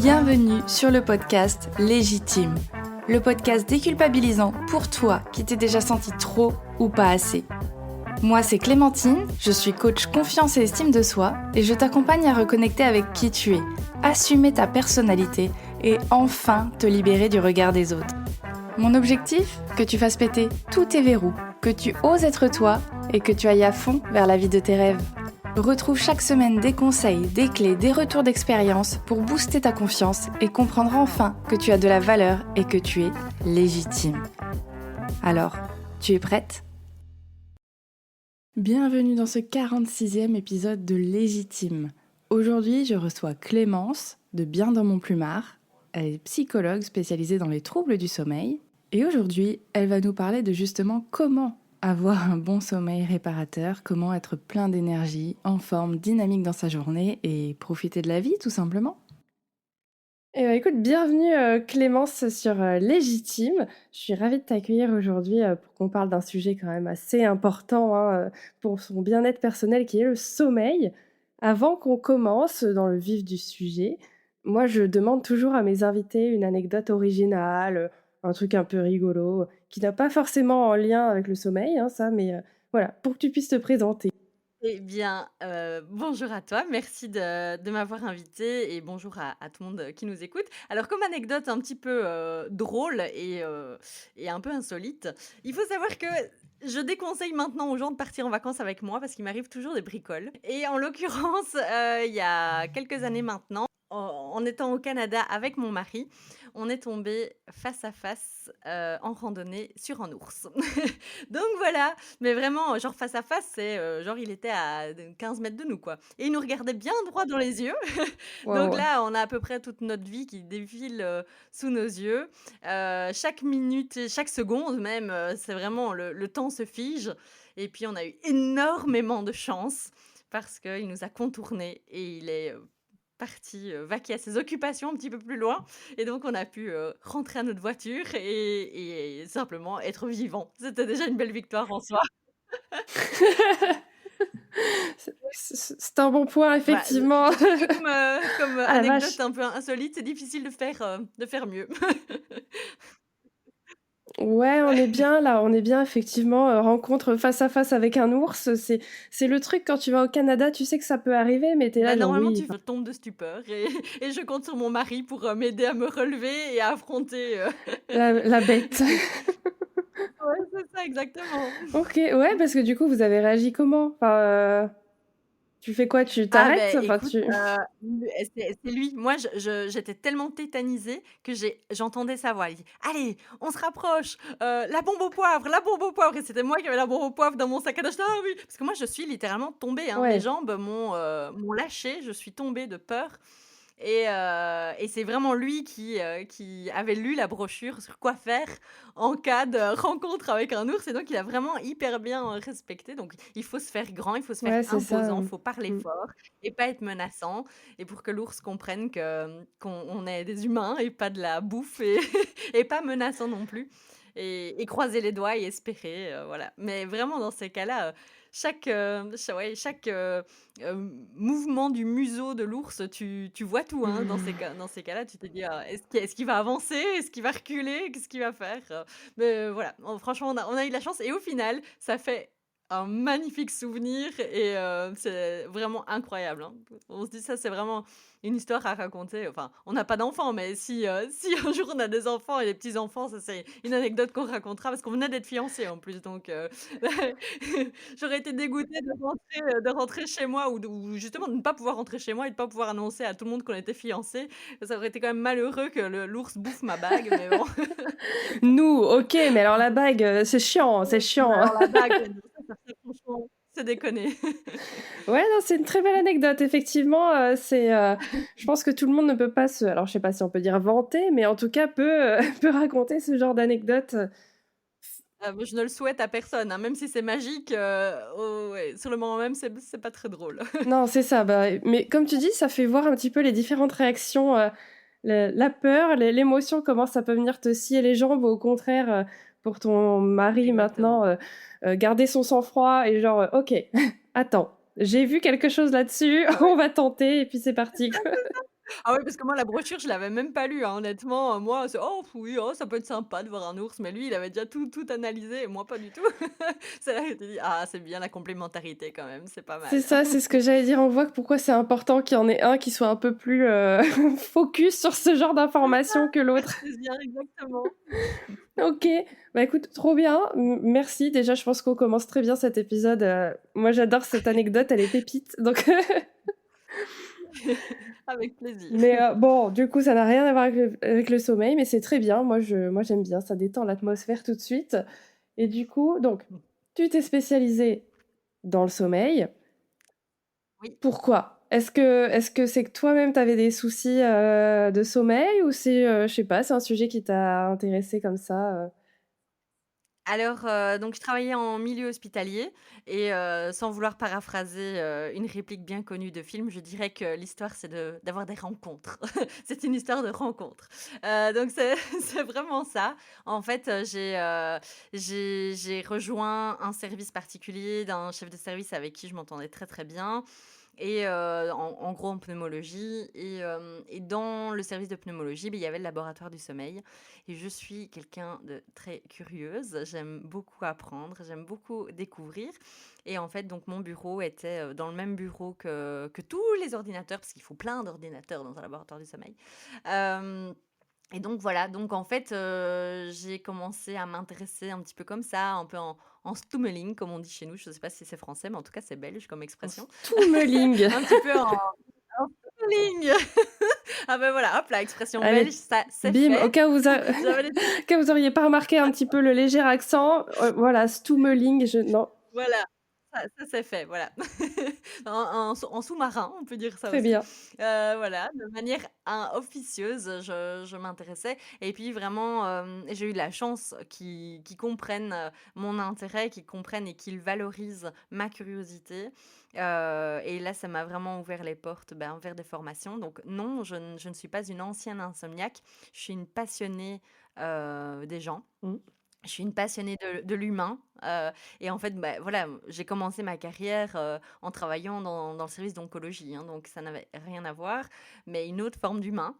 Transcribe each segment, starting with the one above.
Bienvenue sur le podcast Légitime, le podcast déculpabilisant pour toi qui t'es déjà senti trop ou pas assez. Moi c'est Clémentine, je suis coach confiance et estime de soi et je t'accompagne à reconnecter avec qui tu es, assumer ta personnalité et enfin te libérer du regard des autres. Mon objectif, que tu fasses péter tous tes verrous, que tu oses être toi et que tu ailles à fond vers la vie de tes rêves. Retrouve chaque semaine des conseils, des clés, des retours d'expérience pour booster ta confiance et comprendre enfin que tu as de la valeur et que tu es légitime. Alors, tu es prête ? Bienvenue dans ce 46e épisode de Légitime. Aujourd'hui, je reçois Clémence de Bien dans mon plumard. Elle est psychologue spécialisée dans les troubles du sommeil. Et aujourd'hui, elle va nous parler de justement comment avoir un bon sommeil réparateur, comment être plein d'énergie, en forme, dynamique dans sa journée et profiter de la vie tout simplement. Écoute, bienvenue Clémence sur Légitime. Je suis ravie de t'accueillir aujourd'hui pour qu'on parle d'un sujet quand même assez important pour son bien-être personnel qui est le sommeil. Avant qu'on commence dans le vif du sujet, moi je demande toujours à mes invités une anecdote originale, un truc un peu rigolo, qui n'a pas forcément en lien avec le sommeil, mais voilà, pour que tu puisses te présenter. Eh bien, bonjour à toi, merci de m'avoir invitée et bonjour à tout le monde qui nous écoute. Alors comme anecdote un petit peu, drôle et un peu insolite, il faut savoir que je déconseille maintenant aux gens de partir en vacances avec moi parce qu'il m'arrive toujours des bricoles et en l'occurrence, il y a quelques années maintenant, en étant au Canada avec mon mari, on est tombé face à face, en randonnée sur un ours. Donc voilà, mais vraiment, genre face à face, c'est, genre il était à 15 mètres de nous, quoi et il nous regardait bien droit dans les yeux. Donc Waouh. là, on a à peu près toute notre vie qui défile, sous nos yeux. Chaque minute et chaque seconde même, c'est vraiment le temps se fige et puis on a eu énormément de chance parce qu'il nous a contournés et il est, parti, vaquer à ses occupations un petit peu plus loin et donc on a pu, rentrer à notre voiture et simplement être vivant. C'était déjà une belle victoire en soi. C'est un bon point, Bah, effectivement. je trouve que comme Ah la anecdote vache. un peu insolite, c'est difficile de faire mieux. Ouais, on est Ouais. bien là, on est bien effectivement, rencontre face à face avec un ours, c'est le truc quand tu vas au Canada, tu sais que ça peut arriver, mais tu es Bah, là genre normalement, oui, tu enfin tombes de stupeur et je compte sur mon mari pour, m'aider à me relever et à affronter, la bête. ouais, c'est ça, exactement. OK, ouais, parce que du coup, vous avez réagi comment? Enfin, tu fais quoi? Tu Ah t'arrêtes? beh, Enfin écoute, tu lui c'est lui. Moi, j'étais tellement tétanisée que j'entendais sa voix. Il dit: «Allez, on se rapproche, la bombe au poivre, la bombe au poivre» et c'était moi qui avais la bombe au poivre dans mon sac à dos. J'étais: «Ah oui!» parce que moi, je suis littéralement tombée, hein. Mes ouais, jambes m'ont lâchée, je suis tombée de peur et c'est vraiment lui qui avait lu la brochure sur quoi faire en cas de rencontre avec un ours et donc il a vraiment hyper bien, respecté. Donc il faut se faire grand, il faut se faire ouais, c'est ça, imposant, il faut parler mmh. fort et pas être menaçant et pour que l'ours comprenne qu'on est des humains et pas de la bouffe et et pas menaçant non plus et croiser les doigts et espérer, voilà. Mais vraiment dans ces cas-là, mouvement du museau de l'ours, tu vois tout, hein, dans ces cas-là, tu te dis: «Ah, est-ce qu'il va avancer? Est-ce qu'il va reculer? Qu'est-ce qu'il va faire?» Mais voilà, franchement, on a eu de la chance et au final, ça fait un magnifique souvenir et c'est vraiment incroyable, hein. On se dit: «Ça, c'est vraiment une histoire à raconter». Enfin, on n'a pas d'enfants, mais si, si un jour on a des enfants et des petits-enfants, ça, c'est une anecdote qu'on racontera parce qu'on venait d'être fiancés en plus, donc j'aurais été dégoûtée de rentrer chez moi ou justement de ne pas pouvoir rentrer chez moi et de pas pouvoir annoncer à tout le monde qu'on était fiancés. Ça aurait été quand même malheureux que le l'ours bouffe ma bague, mais bon. Nous, OK, mais alors la bague, c'est chiant, c'est Bah, chiant. alors la bague, ça franchement, c'est déconné. Ouais, non, c'est une très belle anecdote. Effectivement, je pense que tout le monde ne peut pas alors je sais pas si on peut dire vanter, mais en tout cas peut raconter ce genre d'anecdote. Bah, je ne le souhaite à personne, hein, même si c'est magique, oh ouais, sur le moment même, c'est pas très drôle. Non, c'est ça, bah, mais comme tu dis, ça fait voir un petit peu les différentes réactions, la peur, l'émotion, comment ça peut venir te scier les jambes ou au contraire, pour ton mari Exactement. maintenant, garder son sang-froid et genre, «OK, attends, j'ai vu quelque chose là-dessus, Ah ouais. on va tenter» et puis c'est parti, quoi. Ah ouais, parce que moi, la brochure, je l'avais même pas lue, hein, honnêtement, moi, c'est: «Oh oui, oh, ça peut être sympa de voir un ours», mais lui, il avait déjà tout analysé et moi, pas du tout. C'est là que je te dis: «Ah, c'est bien la complémentarité quand même, c'est pas C'est mal». ça, c'est ce que j'allais dire. On voit que pourquoi c'est important qu'il y en ait un qui soit un peu plus focus sur ce genre C'est ça, d'informations que l'autre. cartésien, exactement. Ok, bah écoute, trop bien. Merci. Déjà, je pense qu'on commence très bien cet épisode. Moi, j'adore cette anecdote, elle est pépite. Donc, Avec plaisir. mais bon, du coup, ça n'a rien à voir avec le sommeil, mais c'est très bien. Moi, j'aime bien. Ça détend l'atmosphère tout de suite. Et du coup, donc, tu t'es spécialisée dans le sommeil. Oui. Pourquoi? Est-ce que c'est que toi-même, tu avais des soucis, de sommeil ou c'est, je sais pas, c'est un sujet qui t'a intéressé comme ça? Alors, donc je travaillais en milieu hospitalier et sans vouloir paraphraser, une réplique bien connue de film, je dirais que l'histoire c'est d'avoir des rencontres. C'est une histoire de rencontres. Donc c'est c'est vraiment ça. En fait, j'ai rejoint un service particulier d'un chef de service avec qui je m'entendais très, très bien et en gros en pneumologie et dans le service de pneumologie, beh, il y avait le laboratoire du sommeil et je suis quelqu'un de très curieuse. J'aime beaucoup apprendre, j'aime beaucoup découvrir et en fait, donc mon bureau était, dans le même bureau que tous les ordinateurs parce qu'il faut plein d'ordinateurs dans un laboratoire du sommeil. Hem Et donc voilà, donc en fait, j'ai commencé à m'intéresser un petit peu comme ça, un peu en stummeling comme on dit chez nous. Je ne sais pas si c'est français, mais en tout cas c'est belge comme En expression. stummeling. Un petit peu en stummeling. Ah ben voilà, hop, la expression belge, Allez, ça c'est bim, fait. au cas où vous a J'avais les au cas où vous auriez pas remarqué un petit peu le léger accent, voilà, stummeling, je non, voilà, ça c'est fait, voilà. En sous-marin, on peut dire ça très aussi. bien. Voilà, de manière officieuse, je m'intéressais et puis vraiment, j'ai eu de la chance qu'ils comprennent, mon intérêt, qu'ils comprennent et qu'ils valorisent ma curiosité, et là, ça m'a vraiment ouvert les portes, ben, vers des formations. Donc non, je ne suis pas une ancienne insomniaque, je suis une passionnée, des gens. Mmh. Je suis une passionnée de l'humain, et en fait, bah, voilà, j'ai commencé ma carrière, en travaillant dans le service d'oncologie, hein, donc ça n'avait rien à voir, mais une autre forme d'humain.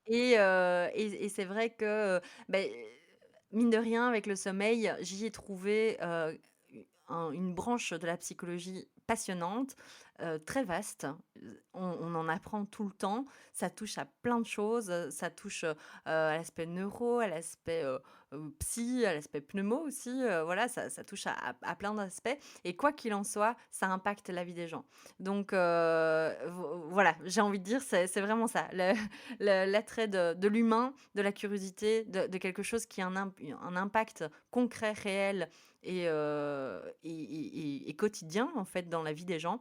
Et c'est vrai que, beh, mine de rien, avec le sommeil, j'y ai trouvé, une branche de la psychologie passionnante, très vaste. On en apprend tout le temps. Ça touche à plein de choses, ça touche, à l'aspect neuro, à l'aspect, psy, à l'aspect pneumo aussi, voilà, ça touche à plein d'aspects et quoi qu'il en soit, ça impacte la vie des gens. Donc voilà, j'ai envie de dire, c'est vraiment ça, l'attrait de l'humain, de la curiosité, de quelque chose qui a un impact concret, réel et quotidien, en fait, dans la vie des gens.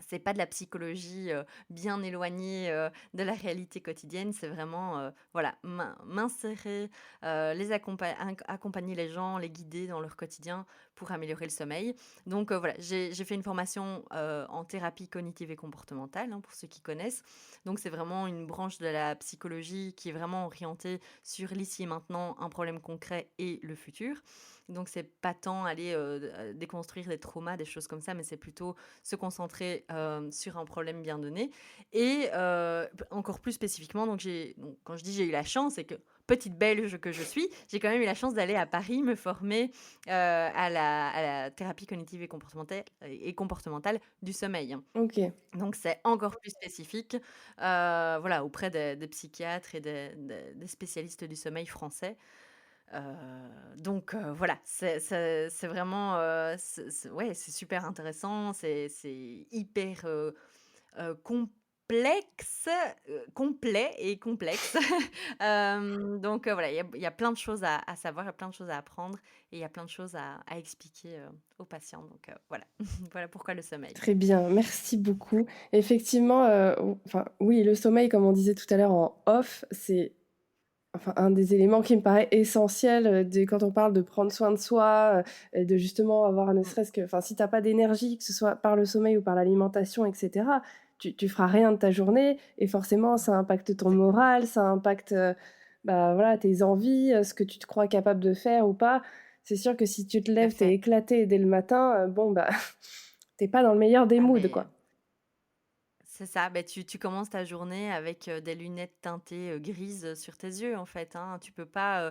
C'est pas de la psychologie, bien éloignée, de la réalité quotidienne. C'est vraiment, voilà, m'insérer, les accompagner les gens, les guider dans leur quotidien pour améliorer le sommeil. Donc, voilà, j'ai fait une formation, en thérapie cognitive et comportementale, hein, pour ceux qui connaissent. Donc c'est vraiment une branche de la psychologie qui est vraiment orientée sur l'ici et maintenant, un problème concret et le futur. Donc c'est pas tant aller, déconstruire des traumas, des choses comme ça, mais c'est plutôt se concentrer, sur un problème bien donné et encore plus spécifiquement, donc quand je dis j'ai eu la chance, c'est que petite Belge que je suis, j'ai quand même eu la chance d'aller à Paris me former, à la thérapie cognitive et comportementale du sommeil. OK. Donc c'est encore plus spécifique, voilà, auprès des psychiatres et des spécialistes du sommeil français. Donc voilà, c'est vraiment, ouais, c'est super intéressant, c'est hyper, complexe, complet et complexe. Donc voilà, il y a plein de choses à savoir, il y a plein de choses à apprendre et il y a plein de choses à expliquer, aux patients. Donc voilà, voilà pourquoi le sommeil. Très bien, merci beaucoup. Effectivement, enfin, oui, le sommeil, comme on disait tout à l'heure en off, c'est enfin, un des éléments qui me paraît essentiel, quand on parle de prendre soin de soi, et de justement avoir ne Mmh, serait-ce que enfin, si tu as pas d'énergie, que ce soit par le sommeil ou par l'alimentation et cetera, tu feras rien de ta journée et forcément ça impacte ton exactement. moral, ça impacte, bah, voilà, tes envies, ce que tu te crois capable de faire ou pas. C'est sûr que si tu te Tout à lèves, tu es fait. éclaté dès le matin, bon, bah, tu es pas dans le meilleur des Ah moods, mais quoi. C'est ça, beh, tu commences ta journée avec, des lunettes teintées, grises, sur tes yeux, en fait, hein. Tu peux pas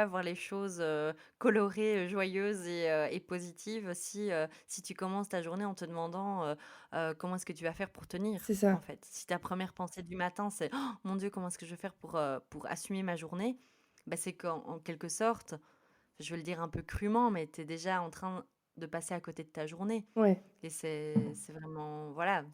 voir les choses, colorées, joyeuses et positives si tu commences ta journée en te demandant, comment est-ce que tu vas faire pour C'est tenir, en ça. fait. Si ta première pensée du matin, c'est: «Oh mon Dieu, comment est-ce que je vais faire pour assumer ma journée?» bah, c'est qu'en quelque sorte, je vais le dire un peu crûment, mais tu es déjà en train de passer à côté de ta journée. Ouais. Et c'est vraiment, voilà,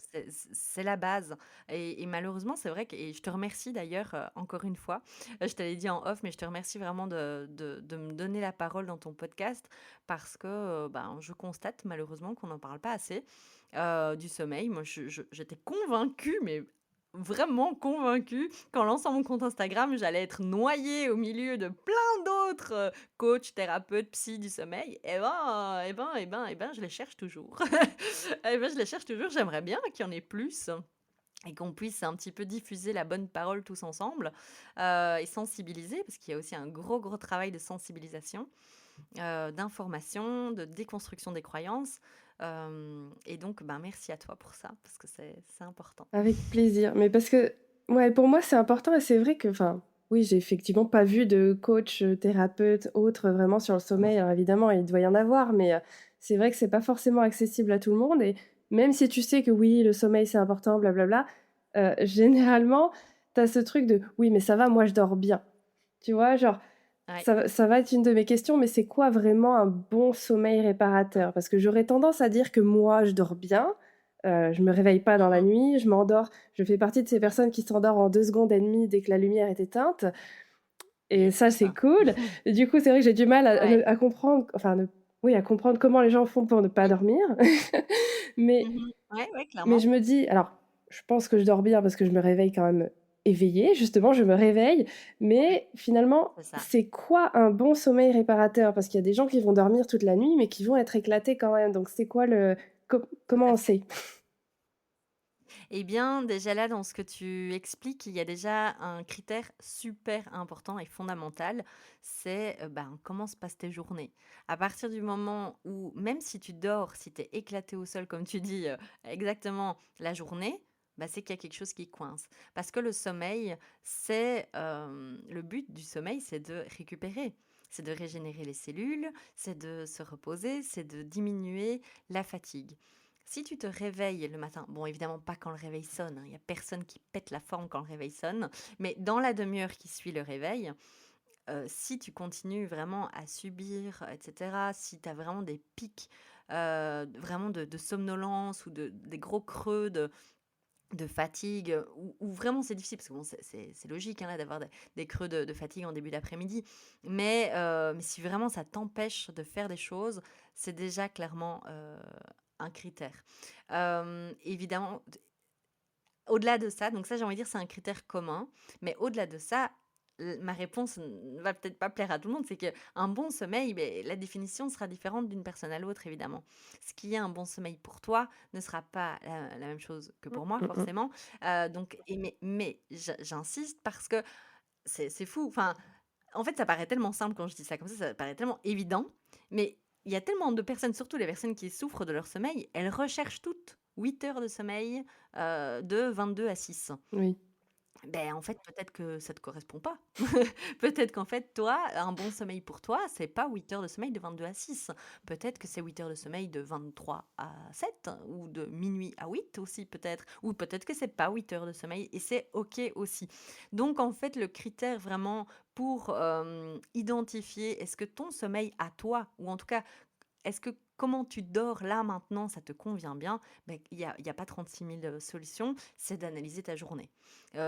c'est la base. Et malheureusement, c'est vrai que, et je te remercie d'ailleurs, encore une fois, je te l'ai dit en off, mais je te remercie vraiment de me donner la parole dans ton podcast parce que ben, je constate malheureusement qu'on n'en parle pas assez du sommeil. Moi, j'étais convaincue, mais vraiment convaincue qu'en lançant mon compte Instagram, j'allais être noyée au milieu de plein d'autres coachs, thérapeutes, psy du sommeil. Et ben, je les cherche toujours. Et ben, je les cherche toujours. J'aimerais bien qu'il y en ait plus et qu'on puisse un petit peu diffuser la bonne parole tous ensemble et sensibiliser, parce qu'il y a aussi un gros, gros travail de sensibilisation, d'information, de déconstruction des croyances. Et donc, ben, merci à toi pour ça, parce que c'est important. Avec plaisir. Mais parce que, ouais, pour moi, c'est important et c'est vrai que, enfin, oui, j'ai effectivement pas vu de coach, thérapeute, autre, vraiment sur le sommeil. Alors évidemment, il doit y en avoir, mais c'est vrai que c'est pas forcément accessible à tout le monde et même si tu sais que oui, le sommeil, c'est important, blablabla, généralement, tu as ce truc de: «Oui, mais ça va, moi, je dors bien». Tu vois? Genre, Ouais. ça va être une de mes questions, mais c'est quoi vraiment un bon sommeil réparateur? Parce que j'aurais tendance à dire que moi, je dors bien, je me réveille pas dans la Mhm. nuit, je m'endors, je fais partie de ces personnes qui s'endorment en 2 secondes et demie dès que la lumière est éteinte et ça, Yes. c'est cool. Et du coup, c'est vrai que j'ai du mal Ouais. à comprendre, enfin, oui, à comprendre comment les gens font pour ne pas dormir. Mais Mhm. Ouais, ouais, mais clairement. je me dis alors, je pense que je dors bien parce que je me réveille quand même éveillée, justement, je me réveille, Oui, mais finalement, c'est ça. c'est quoi un bon sommeil réparateur? Parce qu'il y a des gens qui vont dormir toute la nuit, mais qui vont être éclatés quand même, donc c'est quoi le Tout comment à on fait. sait? Eh bien, déjà là, dans ce que tu expliques, il y a déjà un critère super important et fondamental, c'est ben, comment se passent tes journées. À partir du moment où, même si tu dors, si tu es éclaté au sol, comme tu dis, exactement la journée, bah, c'est qu'il y a quelque chose qui coince. Parce que le sommeil, le but du sommeil, c'est de récupérer. C'est de régénérer les cellules, c'est de se reposer, c'est de diminuer la fatigue. Si tu te réveilles le matin, bon évidemment pas quand le réveil sonne, hein, il n'y a personne qui pète la forme quand le réveil sonne, mais dans la demi-heure qui suit le réveil, si tu continues vraiment à subir, etc., si tu as vraiment des pics vraiment de somnolence ou des gros creux de fatigue, ou vraiment c'est difficile, parce que bon, c'est logique hein, là, d'avoir des creux de fatigue en début d'après-midi, mais si vraiment ça t'empêche de faire des choses, c'est déjà clairement un critère. Évidemment, au-delà de ça, donc ça j'ai envie de dire c'est un critère commun, mais au-delà de ça, ma réponse ne va peut-être pas plaire à tout le monde, c'est qu'un bon sommeil, ben, la définition sera différente d'une personne à l'autre évidemment. Ce qui est un bon sommeil pour toi ne sera pas la même chose que Mmh, pour moi mmh mh. forcément. Donc, mais j'insiste parce que c'est fou. Enfin, en fait, ça paraît tellement simple quand je dis ça comme ça paraît tellement évident, mais il y a tellement de personnes, surtout les personnes qui souffrent de leur sommeil, elles recherchent toutes 8 heures de sommeil de 22 à 6. Oui. Ben, en fait, peut-être que ça te correspond pas. Peut-être qu'en fait, toi, un bon sommeil pour toi, c'est pas 8 heures de sommeil de 22 à 6. Peut-être que c'est 8 heures de sommeil de 23 à 7 ou de minuit à 8 aussi peut-être. Ou peut-être que c'est pas 8 heures de sommeil et c'est OK aussi. Donc en fait, le critère vraiment pour identifier est-ce que ton sommeil à toi, ou en tout cas est-ce que comment tu dors là maintenant, ça te convient bien? Ben, il y a pas 36 000 solutions, c'est d'analyser ta journée.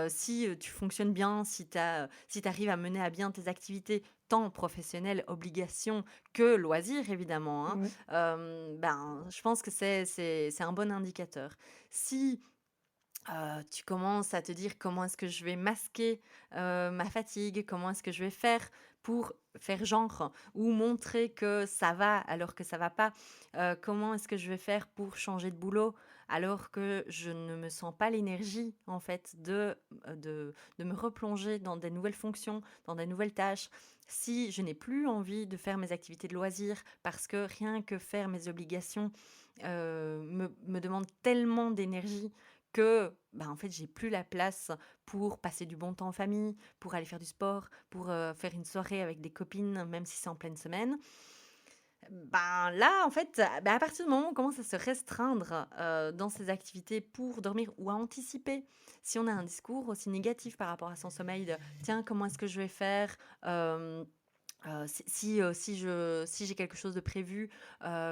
Si tu fonctionnes bien, si tu arrives à mener à bien tes activités, tant professionnelles, obligations que loisirs évidemment, hein, Ouais. ben, je pense que c'est un bon indicateur. Si tu commences à te dire: «Comment est-ce que je vais masquer, ma fatigue? Comment est-ce que je vais faire pour faire genre ou montrer que ça va alors que ça va pas? Comment est-ce que je vais faire pour changer de boulot alors que je ne me sens pas l'énergie en fait de me replonger dans des nouvelles fonctions, dans des nouvelles tâches?» Si je n'ai plus envie de faire mes activités de loisirs parce que rien que faire mes obligations, me demande tellement d'énergie que, bah, en fait, j'ai plus la place pour passer du bon temps en famille, pour aller faire du sport, pour, faire une soirée avec des copines, même si c'est en pleine semaine. Ben, là, en fait, bah, à partir du moment où on commence à se restreindre, dans ses activités pour dormir ou à anticiper, si on a un discours aussi négatif par rapport à son sommeil de: «Tiens, comment est-ce que je vais faire?» si j'ai quelque chose de prévu,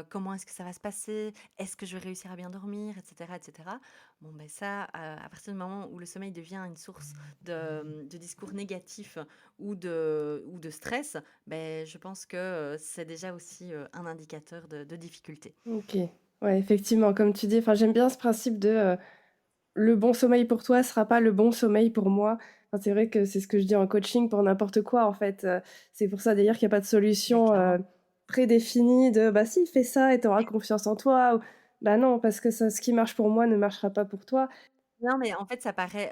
comment est-ce que ça va se passer? Est-ce que je vais réussir à bien dormir? Et cetera, et cetera. Bon, ben ça, à partir du moment où le sommeil devient une source de discours négatifs ou de stress, ben je pense que, c'est déjà aussi, un indicateur de difficulté. OK. Ouais, effectivement, comme tu dis, enfin, j'aime bien ce principe de, le bon sommeil pour toi sera pas le bon sommeil pour moi. Enfin, c'est vrai que c'est ce que je dis en coaching pour n'importe quoi, en fait, c'est pour ça d'ailleurs qu'il y a pas de Mais solution, clairement. prédéfinie de: «Bah si, fais ça et tu auras confiance en toi» ou bah non, parce que ça ce qui marche pour moi ne marchera pas pour toi. Non, mais en fait, ça paraît,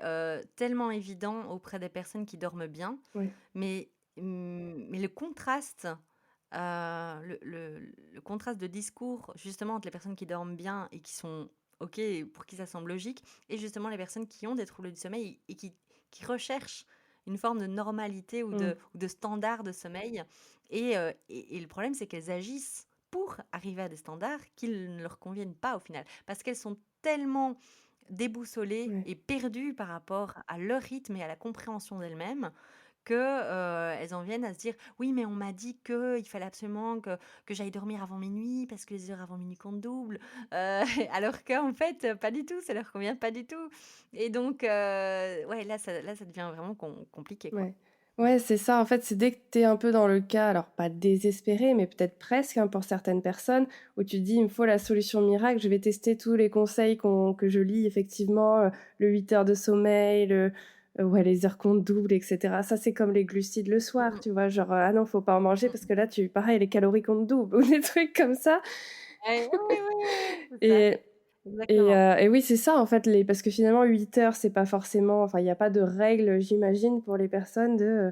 tellement évident auprès des personnes qui dorment bien, Ouais, mais le contraste, le contraste de discours, justement, entre les personnes qui dorment bien et qui sont OK, pour qui ça semble logique, et justement les personnes qui ont des troubles du sommeil et qui recherchent une forme de normalité mmh, ou de standard de sommeil, et le problème, c'est qu'elles agissent pour arriver à des standards qui ne leur conviennent pas au final. Parce qu'elles sont tellement déboussolées ouais. et perdues par rapport à leur rythme et à la compréhension d'elles-mêmes que, elles en viennent à se dire: «Oui, mais on m'a dit qu'il fallait absolument que j'aille dormir avant minuit parce que les heures avant minuit comptent double». Heu, alors qu'en fait, pas du tout, ça leur convient pas du tout, et donc ouais, là ça devient vraiment compliqué, quoi. Ouais. Ouais, c'est ça, en fait, c'est dès que tu es un peu dans le cas, alors pas désespéré, mais peut-être presque, hein, pour certaines personnes, où tu te dis: «Il me faut la solution miracle, je vais tester tous les conseils que je lis effectivement, le 8 heures de sommeil, ouais, les heures comptent double et cetera». Ça, c'est comme les glucides le soir, Mmh, tu vois? Genre, «Ah non, faut pas en manger parce mmh. que là, pareil, les calories comptent double» ou des trucs comme ça Ouais, oui, oui, oui, oui, c'est ça, et exactement. et oui, c'est ça, en fait, les parce que finalement 8 heures, c'est pas forcément enfin, il y a pas de règle, j'imagine, pour les personnes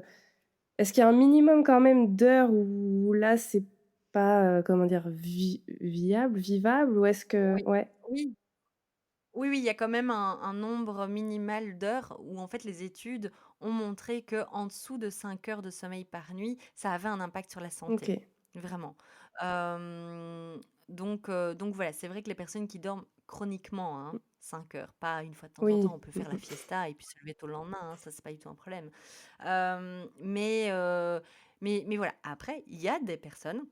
est-ce qu'il y a un minimum quand même d'heures où là, c'est pas, comment dire? Viable, vivable ou est-ce que Oui, ouais, oui. Oui, oui, il y a quand même un nombre minimal d'heures où en fait les études ont montré que en dessous de 5 heures de sommeil par nuit, ça avait un impact sur la santé, OK. vraiment. Donc voilà, c'est vrai que les personnes qui dorment chroniquement, Mmh, hein, 5 heures, pas une fois de temps en oui. temps, on peut Mmh faire la mh. fiesta et puis se lever tôt le lendemain, hein, ça c'est pas du tout un problème. Mais voilà, après il y a des personnes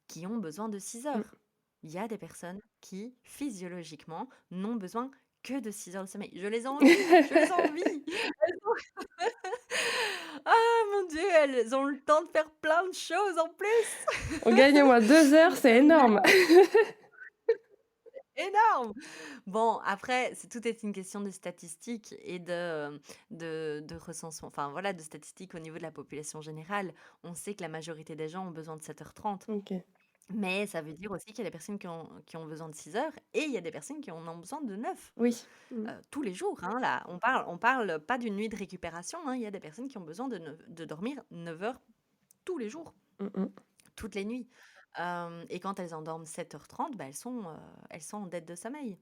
qui ont besoin de 6 Mmh. heures. Il y a des personnes qui, physiologiquement, n'ont besoin que de 6 heures de sommeil. Je les envie, je les envie. Elles ont ah mon Dieu, elles ont le temps de faire plein de choses en plus. On gagne au moins 2 heures, c'est énorme. Vraiment énorme. Bon, après, tout est une question de statistiques et de recensement, enfin voilà, de statistiques au niveau de la population générale. On sait que la majorité des gens ont besoin de 7h30. OK. Mais ça veut dire aussi qu'il y a des personnes qui ont besoin de 6 heures et il y a des personnes qui en ont besoin de 9, Oui. Mmh. tous les jours, hein, là. On parle pas d'une nuit de récupération, hein. Il y a des personnes qui ont besoin de dormir 9 heures tous les jours, Mmh mh. toutes les nuits. Et quand elles en dorment 7h30, bah, elles sont en dette de sommeil.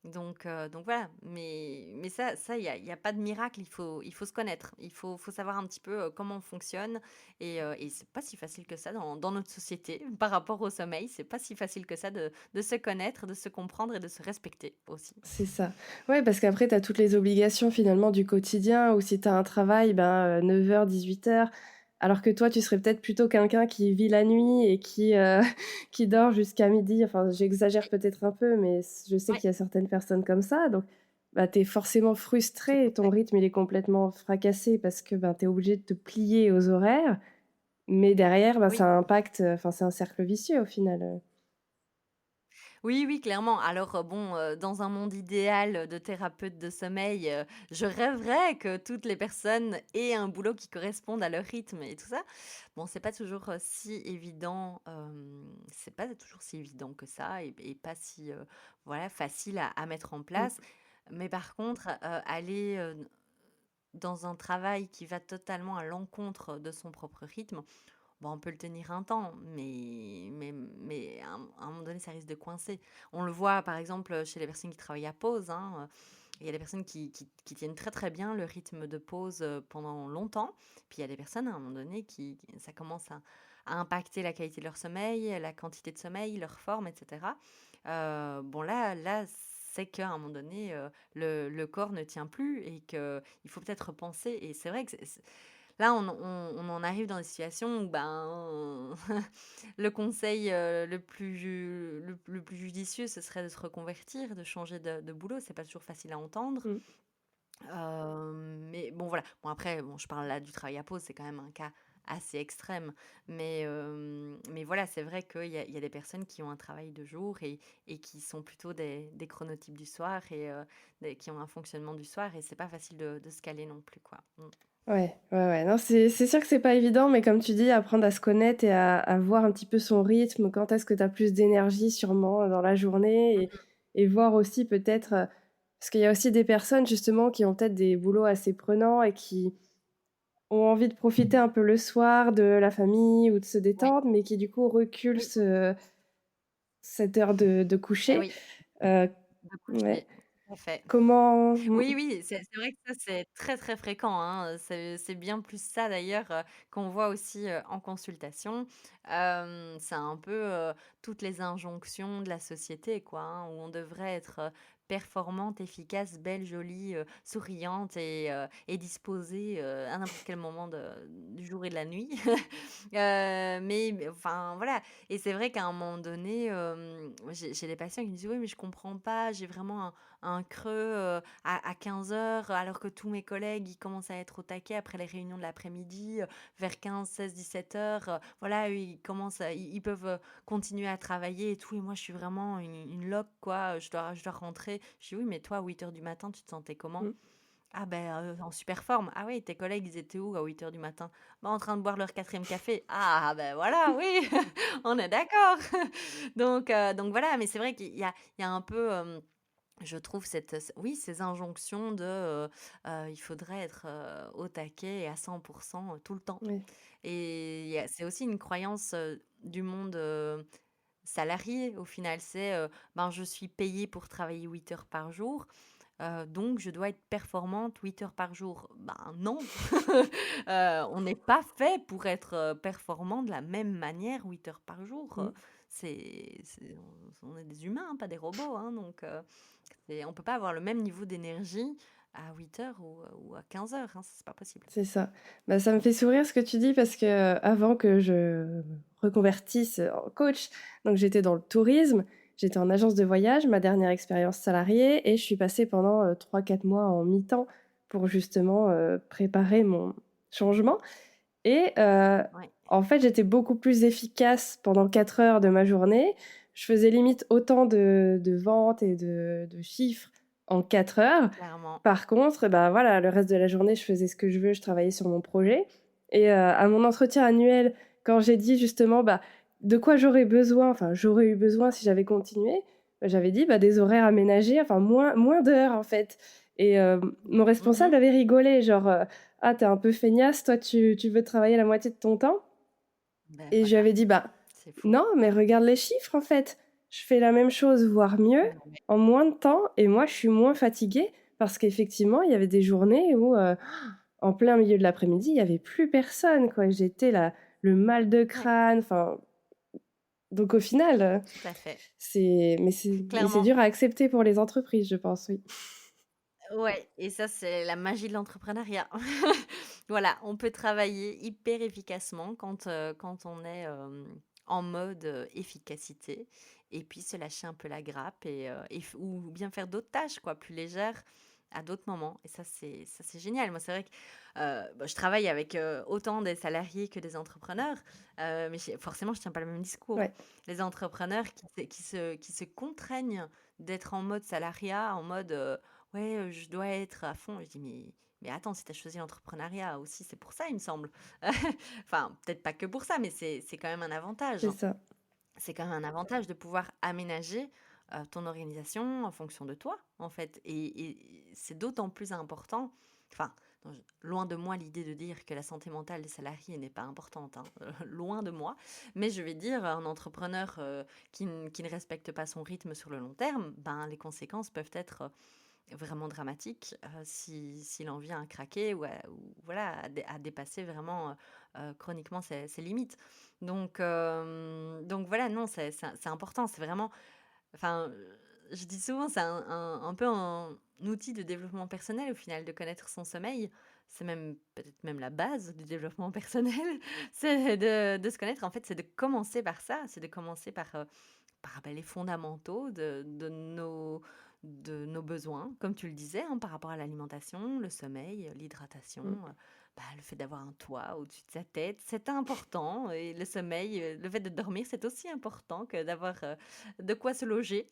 Donc voilà, mais ça, il y a pas de miracle, il faut se connaître. Il faut savoir un petit peu, comment on fonctionne, et c'est pas si facile que ça dans notre société par rapport au sommeil. C'est pas si facile que ça de se connaître, de se comprendre et de se respecter aussi. C'est ça. Ouais, parce qu'après tu as toutes les obligations finalement du quotidien ou si tu as un travail, ben, 9h-18h, alors que toi tu serais peut-être plutôt quelqu'un qui vit la nuit et qui, qui dort jusqu'à midi. Enfin, j'exagère peut-être un peu, mais je sais Ouais, qu'il y a certaines personnes comme ça, donc bah, tu es forcément tout frustré, à ton fait. rythme il est complètement fracassé parce que, ben, tu es obligé de te plier aux horaires, mais derrière, bah, Oui. ça impacte, enfin c'est un cercle vicieux au final, Oui, oui, clairement. Alors, bon, dans un monde idéal, de thérapeute de sommeil, je rêverais que toutes les personnes aient un boulot qui corresponde à leur rythme et tout ça. Bon, c'est pas toujours, si évident, c'est pas toujours si évident que ça, et pas si, voilà, facile à mettre en Mmh. place. Mais par contre, aller, dans un travail qui va totalement à l'encontre de son propre rythme, bon, on peut le tenir un temps, mais à un moment donné, ça risque de coincer. On le voit, par exemple, chez les personnes qui travaillent à pause, hein. Il y a des personnes qui tiennent très très bien le rythme de pause pendant longtemps. Puis il y a des personnes à un moment donné ça commence à impacter la qualité de leur sommeil, la quantité de sommeil, leur forme, etc. Bon là, c'est qu'à un moment donné, le corps ne tient plus et qu'il faut peut-être repenser. Et c'est vrai que là, on en arrive dans des situations où ben, le conseil le plus judicieux, ce serait de se reconvertir, de changer de boulot. C'est pas toujours facile à entendre. Mmh. Mais bon, voilà. Bon, après, bon, je parle là du travail à pause, c'est quand même un cas assez extrême. Mais voilà, c'est vrai qu'il y a des personnes qui ont un travail de jour et qui sont plutôt des chronotypes du soir et qui ont un fonctionnement du soir et c'est pas facile de se caler non plus, quoi. Ouais, ouais, ouais. Non, c'est sûr que c'est pas évident, mais comme tu dis, apprendre à se connaître et à voir un petit peu son rythme, quand est-ce que tu as plus d'énergie sûrement, dans la journée et voir aussi peut-être, parce qu'il y a aussi des personnes justement qui ont peut-être des boulots assez prenants et qui ont envie de profiter un peu le soir de la famille ou de se Oui, détendre, mais qui du coup reculent oui, cette heure de eh coucher. oui, Heu, de ouais. coucher, tout à fait. Comment mmh, Oui, oui, c'est vrai que ça, c'est très, très fréquent, hein, c'est bien plus ça d'ailleurs, qu'on voit aussi, en consultation. C'est un peu, toutes les injonctions de la société quoi, hein, où on devrait être, performante, efficace, belle, jolie, souriante et disposée, à n'importe quel moment du jour et de la nuit. Mais enfin voilà et c'est vrai qu'à un moment donné, j'ai des patients qui me disent: «Oui, mais je comprends pas, j'ai vraiment un creux, à 15 heures alors que tous mes collègues, ils commencent à être au taquet après les réunions de l'après-midi, vers 15, 16, 17 heures. Voilà, eux, ils peuvent, continuer à travailler et tout et moi, je suis vraiment une loque, quoi, je dois rentrer». Je dis: «Oui, mais toi, à 8 heures du matin, tu te sentais comment?» mmh, «Ah ben, en super forme». «Ah oui, tes collègues, ils étaient où à 8 heures du matin?» «Bah, en train de boire leur quatrième café». «Ah ben voilà, oui, on est d'accord». Donc voilà, mais c'est vrai qu'il y a un peu, je trouve oui, ces injonctions il faudrait être, au taquet et à 100% tout le temps. oui, Et c'est aussi une croyance, du monde, salarié au final. Ben, je suis payée pour travailler 8 heures par jour, donc je dois être performante 8 heures par jour. Ben non! On n'est pas fait pour être, performant de la même manière 8 heures par jour, mmh. on est des humains, hein, pas des robots, hein, donc on peut pas avoir le même niveau d'énergie à 8 heures ou à 15 heures, hein, ça, c'est pas possible. C'est ça. Bah, ça me fait sourire ce que tu dis parce que, avant que je me reconvertisse, en coach, donc j'étais dans le tourisme, j'étais en agence de voyage, ma dernière expérience salariée et je suis passée pendant, 3-4 mois en mi-temps pour justement, préparer mon changement et Ouais, en fait, j'étais beaucoup plus efficace pendant 4 heures de ma journée. Je faisais limite autant de ventes et de chiffres en 4 heures. clairement. Par contre, bah, voilà, le reste de la journée, je faisais ce que je veux, je travaillais sur mon projet et à mon entretien annuel, quand j'ai dit justement, bah, de quoi j'aurais besoin, enfin, j'aurais eu besoin si j'avais continué, bah, j'avais dit: «Bah, des horaires aménagés, enfin moins d'heures, en fait» et mon responsable Mmh. avait rigolé genre, «Ah, tu es un peu feignasse, toi tu veux travailler la moitié de ton temps?» Ben et je lui voilà, avais dit: «Bah, c'est fou. non, mais regarde les chiffres, en fait. Je fais la même chose, voire mieux, Ouais, en moins de temps et moi, je suis moins fatiguée» parce qu'effectivement, il y avait des journées où, en plein milieu de l'après-midi, il y avait plus personne, quoi. J'étais le mal de ouais, crâne, enfin donc au final, tout à fait. c'est Clairement. dur à accepter pour les entreprises, je pense, oui. Ouais et ça, c'est la magie de l'entrepreneuriat. Voilà, on peut travailler hyper efficacement quand on est, en mode, efficacité et puis se lâcher un peu la grappe ou bien faire d'autres tâches quoi, plus légères à d'autres moments et ça c'est génial. Moi, c'est vrai que, bah, je travaille avec, autant des salariés que des entrepreneurs, mais forcément, je tiens pas le même discours. Ouais, Les entrepreneurs qui se contraignent d'être en mode salariat, en mode, «Ouais, je dois être à fond». Je dis: «Mais attends, si tu as choisi l'entrepreneuriat aussi, c'est pour ça, il me semble». Enfin, peut-être pas que pour ça, mais c'est quand même un avantage. c'est ça. C'est quand même un avantage de pouvoir aménager, ton organisation en fonction de toi, en fait et c'est d'autant plus important enfin, non, loin de moi l'idée de dire que la santé mentale des salariés n'est pas importante, hein, loin de moi. Mais je vais dire, un entrepreneur, qui ne respecte pas son rythme sur le long terme, ben, les conséquences peuvent être, vraiment dramatique, s'il en vient à craquer ou voilà, à dépasser vraiment, chroniquement ses limites. Donc voilà, non, c'est important, c'est vraiment enfin, je dis souvent, c'est un peu un outil de développement personnel, au final, de connaître son sommeil. C'est même peut-être même la base du développement personnel, c'est de se connaître. En fait, c'est de commencer par ça, c'est de commencer par les fondamentaux de nos besoins, comme tu le disais, hein, par rapport à l'alimentation, le sommeil, l'hydratation, Mm. le fait d'avoir un toit au-dessus de sa tête, c'est important. Et le sommeil, le fait de dormir, c'est aussi important que d'avoir de quoi se loger.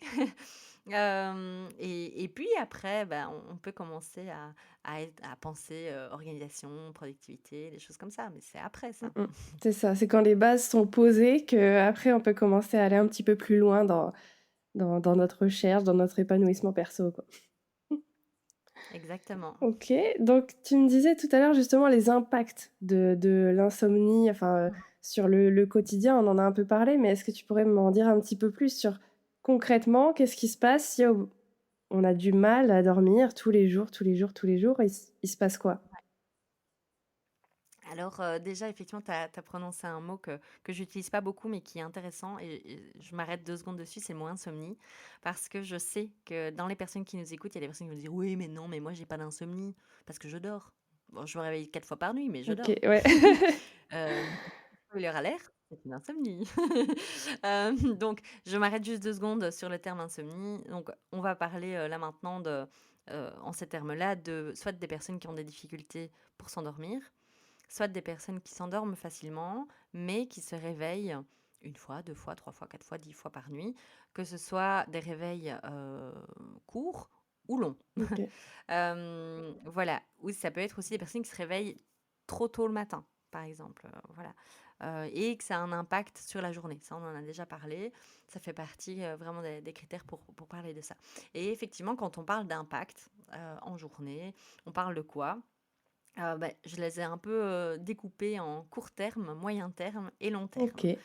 Et puis après, on peut commencer à penser organisation, productivité, des choses comme ça, mais c'est après Mm, ça. mm. C'est ça, c'est quand les bases sont posées que après on peut commencer à aller un petit peu plus loin dans notre recherche, dans notre épanouissement perso, quoi. Exactement. Ok, donc tu me disais tout à l'heure justement les impacts de l'insomnie, enfin, sur le quotidien, on en a un peu parlé, mais est-ce que tu pourrais m'en dire un petit peu plus sur concrètement, qu'est-ce qui se passe si on a du mal à dormir tous les jours, tous les jours, tous les jours, il se passe quoi? Alors, déjà, effectivement, tu as prononcé un mot que j'utilise pas beaucoup, mais qui est intéressant et je m'arrête 2 secondes dessus, c'est le mot insomnie. Parce que je sais que dans les personnes qui nous écoutent, il y a des personnes qui vont dire: «Oui, mais non, mais moi j'ai pas d'insomnie parce que je dors. Bon, je me réveille 4 fois par nuit, mais je Ok, dors». ouais. Heu, spoiler alert, c'est une insomnie. Donc je m'arrête juste 2 secondes sur le terme insomnie. Donc on va parler, là maintenant en ces termes-là, de soit des personnes qui ont des difficultés pour s'endormir, soit des personnes qui s'endorment facilement, mais qui se réveillent une fois, 2 fois, 3 fois, 4 fois, 10 fois par nuit, que ce soit des réveils courts ou longs. Ok, Voilà, ou ça peut être aussi des personnes qui se réveillent trop tôt le matin, par exemple. Voilà. Et que ça a un impact sur la journée. Ça, on en a déjà parlé. Ça fait partie vraiment des critères pour parler de ça. Et effectivement, quand on parle d'impact en journée, on parle de quoi? Je les ai un peu, découpés en court terme, moyen terme et long ok, terme.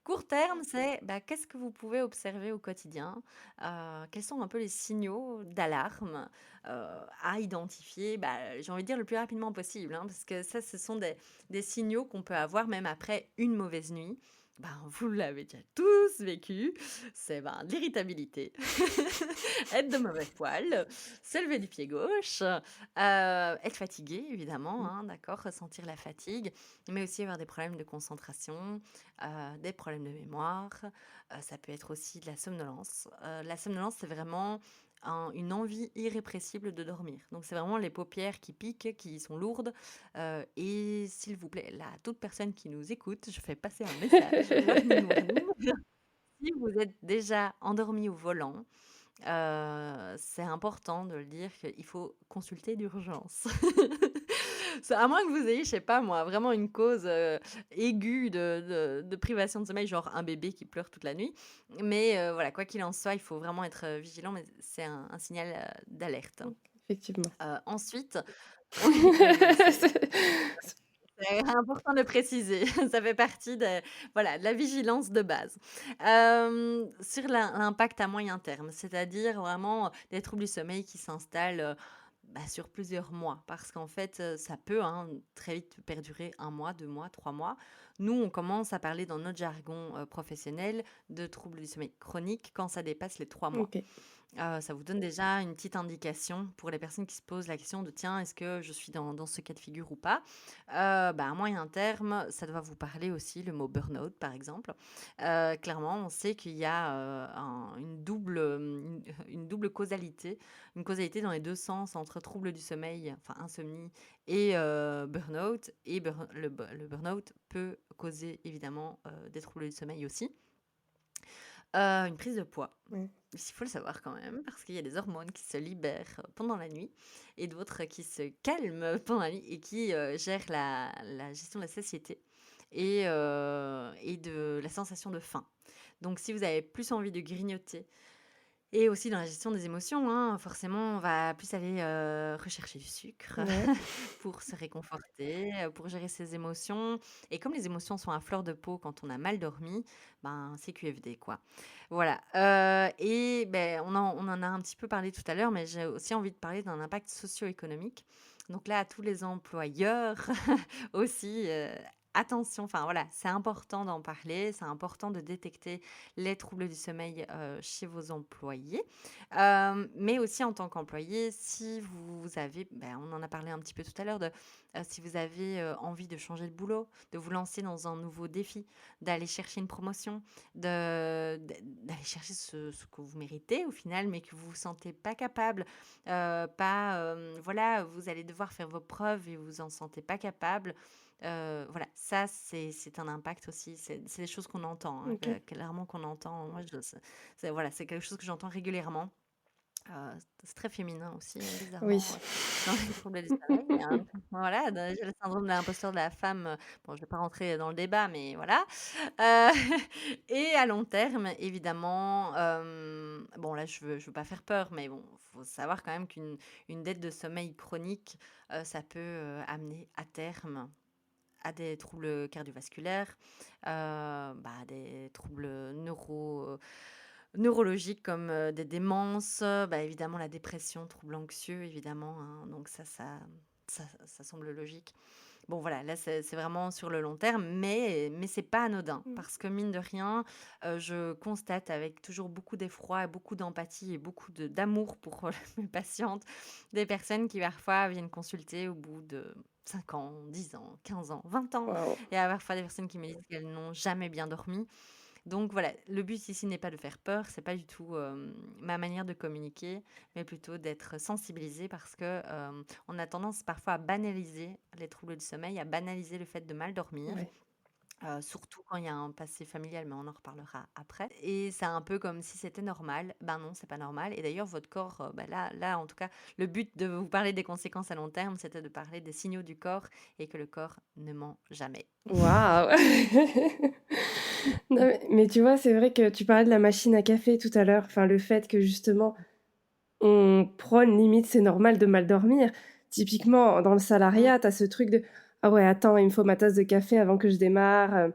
Court terme, c'est, qu'est-ce que vous pouvez observer au quotidien? Quels sont un peu les signaux d'alarme, à identifier, j'ai envie de dire le plus rapidement possible, hein, parce que ça, ce sont des signaux qu'on peut avoir même après une mauvaise nuit. Vous l'avez déjà tous vécu, c'est, de l'irritabilité, être de mauvais poil, se lever du pied gauche, être fatigué évidemment, hein, d'accord, ressentir la fatigue, mais aussi avoir des problèmes de concentration, des problèmes de mémoire, ça peut être aussi de la somnolence. La somnolence, c'est vraiment une envie irrépressible de dormir. Donc c'est vraiment les paupières qui piquent, qui sont lourdes. Et s'il vous plaît, là, toute personne qui nous écoute, je fais passer un message. Warning, warning. Si vous êtes déjà endormi au volant, c'est important de le dire qu'il faut consulter d'urgence. C'est à moins que vous ayez, je sais pas moi, vraiment une cause, aiguë de privation de sommeil, genre un bébé qui pleure toute la nuit. Mais voilà, quoi qu'il en soit, il faut vraiment être, vigilant, mais c'est un signal, d'alerte. effectivement. Ensuite oui, oui, oui, C'est- c'est important de préciser. Ça fait partie de la vigilance de base. Sur l'impact à moyen terme, c'est-à-dire vraiment des troubles du sommeil qui s'installent, sur plusieurs mois. Parce qu'en fait, ça peut, hein, très vite perdurer 1 mois, 2 mois, 3 mois. Nous, on commence à parler dans notre jargon, professionnel de troubles du sommeil chroniques quand ça dépasse les 3 mois. Ok. Ça vous donne déjà une petite indication pour les personnes qui se posent la question de: «Tiens, est-ce que je suis dans ce cas de figure ou pas?» À moyen terme, ça doit vous parler aussi, le mot burn-out, par exemple. Clairement, on sait qu'il y a, une double causalité, une causalité dans les 2 sens entre troubles du sommeil, enfin insomnie et burn-out et le burn-out peut causer évidemment, des troubles du sommeil aussi. Une prise de poids. Ouais. Il faut le savoir quand même, parce qu'il y a des hormones qui se libèrent pendant la nuit et d'autres qui se calment pendant la nuit et qui gèrent la gestion de la satiété et de la sensation de faim. Donc si vous avez plus envie de grignoter Et aussi dans la gestion des émotions, hein, forcément, on va plus aller, rechercher du sucre Ouais. pour se réconforter, pour gérer ses émotions et comme les émotions sont à fleur de peau quand on a mal dormi, ben, c'est QFD, quoi. Voilà, et beh, on en a un petit peu parlé tout à l'heure, mais j'ai aussi envie de parler d'un impact socio-économique. Donc là, à tous les employeurs aussi, attention, enfin voilà, c'est important d'en parler, c'est important de détecter les troubles du sommeil, chez vos employés. Mais aussi en tant qu'employé, si vous avez, ben, on en a parlé un petit peu tout à l'heure, si vous avez, envie de changer de boulot, de vous lancer dans un nouveau défi, d'aller chercher une promotion, d'aller chercher ce que vous méritez au final, mais que vous vous sentez pas capable, pas, voilà, vous allez devoir faire vos preuves et vous en sentez pas capable. Voilà, ça c'est un impact aussi, c'est des choses qu'on entend, hein, OK. clairement qu'on entend. Moi je c'est voilà, c'est quelque chose que j'entends régulièrement. C'est très féminin aussi, hein, Oui. bizarrement, dans les troubles du sommeil, hein. Voilà, j'ai le syndrome de l'imposteur de la femme, bon je vais pas rentrer dans le débat, mais voilà. Heu et à long terme, évidemment, bon là je veux pas faire peur, mais bon, faut savoir quand même qu'une dette de sommeil chronique, ça peut, amener à terme à des troubles cardiovasculaires, bah, des troubles neurologiques comme, des démences, bah, évidemment la dépression, troubles anxieux évidemment, hein, donc ça semble logique. Bon voilà, là c'est vraiment sur le long terme, mais c'est pas anodin Mmh. parce que mine de rien, je constate avec toujours beaucoup d'effroi, beaucoup d'empathie et beaucoup d'amour pour, mes patientes, des personnes qui parfois viennent consulter au bout de 5 ans, 10 ans, 15 ans, 20 ans. Waouh. Il y a parfois des personnes qui me disent qu'elles n'ont jamais bien dormi. Donc voilà, le but ici n'est pas de faire peur, c'est pas du tout, ma manière de communiquer, mais plutôt d'être sensibilisée parce que, on a tendance parfois à banaliser les troubles du sommeil, à banaliser le fait de mal dormir, Ouais. surtout quand il y a un passé familial, mais on en reparlera après et c'est un peu comme si c'était normal. Ben non, c'est pas normal et d'ailleurs votre corps, bah, là en tout cas, le but de vous parler des conséquences à long terme, c'était de parler des signaux du corps et que le corps ne ment jamais. Waouh! Non, mais tu vois, c'est vrai que tu parlais de la machine à café tout à l'heure, enfin le fait que justement on prône limite c'est normal de mal dormir. Typiquement dans le Mmh, salariat, tu as ce truc de: «Ah ouais, attends, il me faut ma tasse de café avant que je démarre,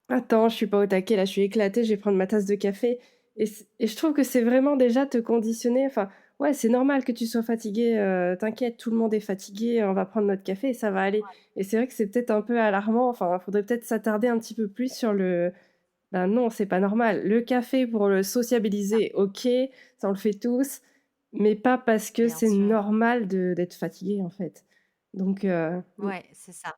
attends, je suis pas au taquet là, je suis éclatée, je vais prendre ma tasse de café» et je trouve que c'est vraiment déjà te conditionner, enfin, ouais, c'est normal que tu sois fatigué, t'inquiète, tout le monde est fatigué, on va prendre notre café et ça va aller et c'est vrai que c'est peut-être un peu alarmant, enfin, il faudrait peut-être s'attarder un petit peu plus sur le ben non, c'est pas normal. Le café pour le ça, sociabiliser, OK, ça on le fait tous, mais pas parce que bien c'est sûr. normal de d'être fatigué, en fait. Donc Ouais, c'est ça.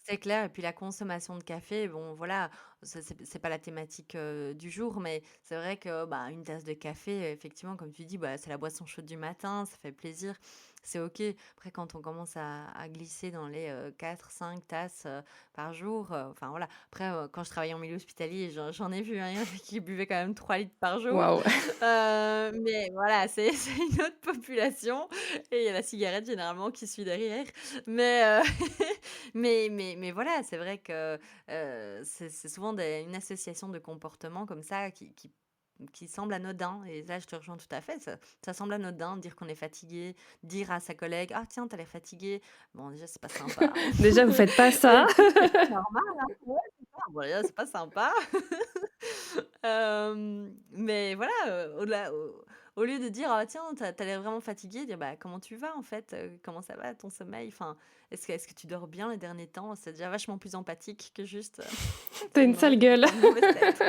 C'est clair et puis la consommation de café, bon voilà, ça c'est pas la thématique, du jour, mais c'est vrai que, bah, une tasse de café, effectivement, comme tu dis, bah, c'est la boisson chaude du matin, ça fait plaisir, c'est OK. Après quand on commence à glisser dans les, 4-5 tasses, par jour, enfin voilà. Après, quand je travaillais en milieu hospitalier, j'en ai vu, hein, il y en a qui buvaient quand même 3 litres par jour, waouh! mais voilà, c'est une autre population et il y a la cigarette généralement qui suit derrière, mais mais voilà, c'est vrai que, c'est souvent une association de comportements comme ça qui semble anodin et là, je te rejoins tout à fait, ça semble anodin de dire qu'on est fatigué, dire à sa collègue: «Ah tiens, tu as l'air fatigué». Bon déjà, c'est pas sympa, hein Déjà, vous faites pas et ça. puis c'est pas normal, hein. Ouais, c'est ça. Bon déjà, c'est pas sympa. Mais voilà, au lieu de dire: «Ah tiens, tu as l'air vraiment fatigué», dire: «Bah, comment tu vas en fait? Comment ça va ton sommeil? Enfin, est-ce que tu dors bien les derniers temps?» C'est déjà vachement plus empathique que juste, Tu une sale gueule. «Tu une mauvaise tête».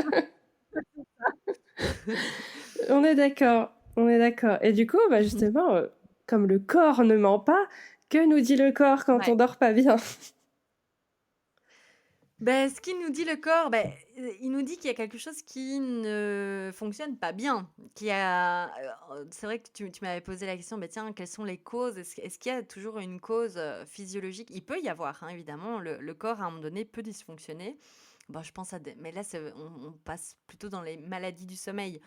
On est d'accord, on est d'accord et du coup, bah, justement, comme le corps ne ment pas, que nous dit le corps quand Ouais. on dort pas bien? Ben ce qu'il nous dit le corps, il nous dit qu'il y a quelque chose qui ne fonctionne pas bien, qui a c'est vrai que tu m'avais posé la question, tiens, quelles sont les causes? Est-ce qu'il y a toujours une cause, physiologique? Il peut y avoir, hein, évidemment, le corps, à un moment donné, peut dysfonctionner. Bon, je pense à des mais là, on passe plutôt dans les maladies du sommeil.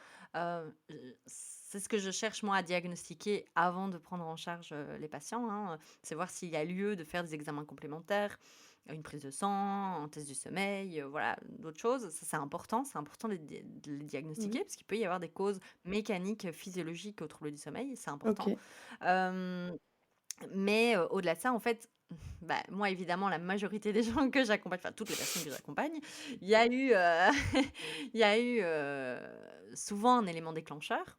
C'est ce que je cherche, moi, à diagnostiquer avant de prendre en charge, les patients, hein, c'est voir s'il y a lieu de faire des examens complémentaires, une prise de sang, un test du sommeil, voilà, d'autres choses. Ça, c'est important de les Mmh. diagnostiquer parce qu'il peut y avoir des causes mécaniques, physiologiques aux troubles du sommeil, c'est important. OK. Hem, mais au-delà de ça, en fait, bah, moi, évidemment, la majorité des gens que j'accompagne, enfin toutes les personnes que j'accompagne, il y a eu, il y a eu, souvent un élément déclencheur.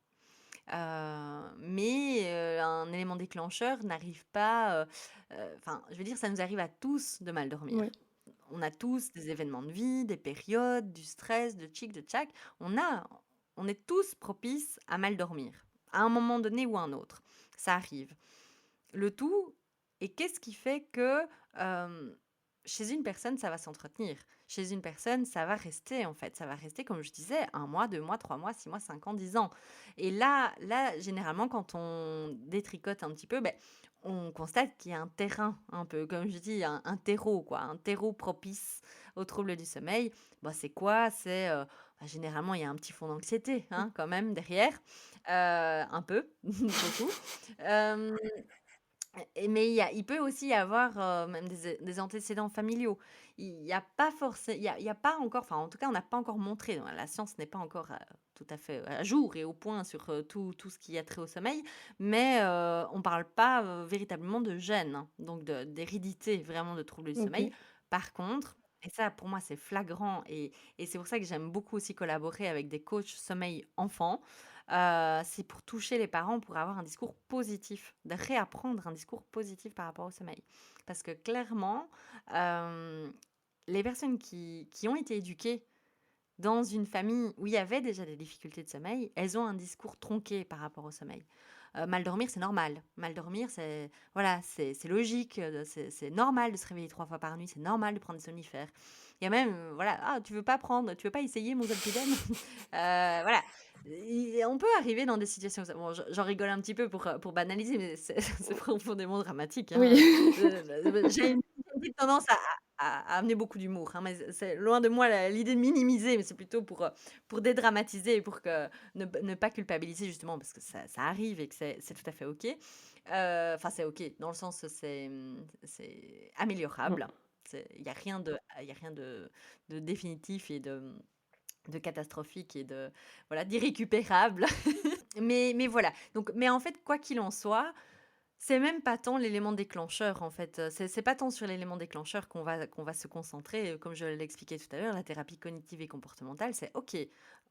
Mais un élément déclencheur n'arrive pas, enfin, je veux dire, ça nous arrive à tous de mal dormir. Oui. On a tous des événements de vie, des périodes, du stress, de chic, de tchac. On a on est tous propices à mal dormir, à un moment donné ou à un autre. Ça arrive. Le tout et qu'est-ce qui fait que, hem, chez une personne, ça va s'entretenir? Chez une personne, ça va rester, en fait. Ça va rester, comme je disais, 1 mois, 2 mois, 3 mois, 6 mois, 5 ans, 10 ans. Et là, généralement, quand on détricote un petit peu, beh, on constate qu'il y a un terrain, un peu, comme je dis, un terreau, quoi, un terreau propice aux troubles du sommeil. Bah, c'est quoi? Bah, généralement, il y a un petit fond d'anxiété, hein, quand même, derrière, un peu, beaucoup. Hem mais il peut aussi y avoir, même des antécédents familiaux. Il y a pas forcément, il y a pas encore, enfin, en tout cas, on n'a pas encore montré, la science n'est pas encore, tout à fait, à jour et au point sur, tout ce qui a trait au sommeil, mais on parle pas, véritablement de gènes, hein, donc d'hérédité vraiment de troubles du sommeil. OK. Par contre, et ça pour moi c'est flagrant, et c'est pour ça que j'aime beaucoup aussi collaborer avec des coachs sommeil enfants. C'est pour toucher les parents, pour avoir un discours positif, de réapprendre un discours positif par rapport au sommeil. Parce que clairement, hem, les personnes qui ont été éduquées dans une famille où il y avait déjà des difficultés de sommeil, elles ont un discours tronqué par rapport au sommeil. Mal dormir, c'est normal. Mal dormir, c'est voilà, c'est logique, c'est normal de se réveiller 3 fois par nuit, c'est normal de prendre des somnifères. Il y a même, voilà: «Ah, tu veux pas essayer mon Zolpidem?» Voilà, on peut arriver dans des situations comme ça. Bon, j'en rigole un petit peu pour banaliser, mais c'est c'est profondément dramatique, Oui. hein, j'ai une petite tendance à amener beaucoup d'humour, hein, mais c'est loin de moi l'idée de minimiser, mais c'est plutôt pour dédramatiser et pour que ne pas culpabiliser justement parce que ça arrive et que c'est tout à fait OK. Enfin, c'est OK dans le sens, c'est Mmh. améliorable. Il y a rien de définitif et de catastrophique et de voilà, d'irrécupérable. Mais voilà, donc mais en fait, quoi qu'il en soit, c'est même pas tant l'élément déclencheur, en fait, c'est pas tant sur l'élément déclencheur qu'on va se concentrer, comme je l'ai expliqué tout à l'heure, la thérapie cognitive et comportementale, c'est: «OK,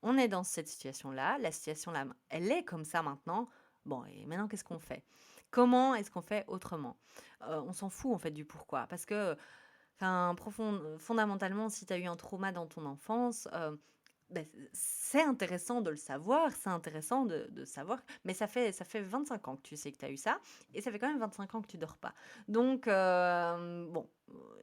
on est dans cette situation-là, la situation-là, elle est comme ça maintenant. Bon et maintenant qu'est-ce qu'on fait? Comment est-ce qu'on fait autrement?» On s'en fout, en fait, du pourquoi parce que, enfin, fondamentalement, si tu as eu un trauma dans ton enfance, beh, c'est intéressant de le savoir, c'est intéressant de savoir, mais ça fait 25 ans que tu sais que tu as eu ça et ça fait quand même 25 ans que tu dors pas. Donc bon,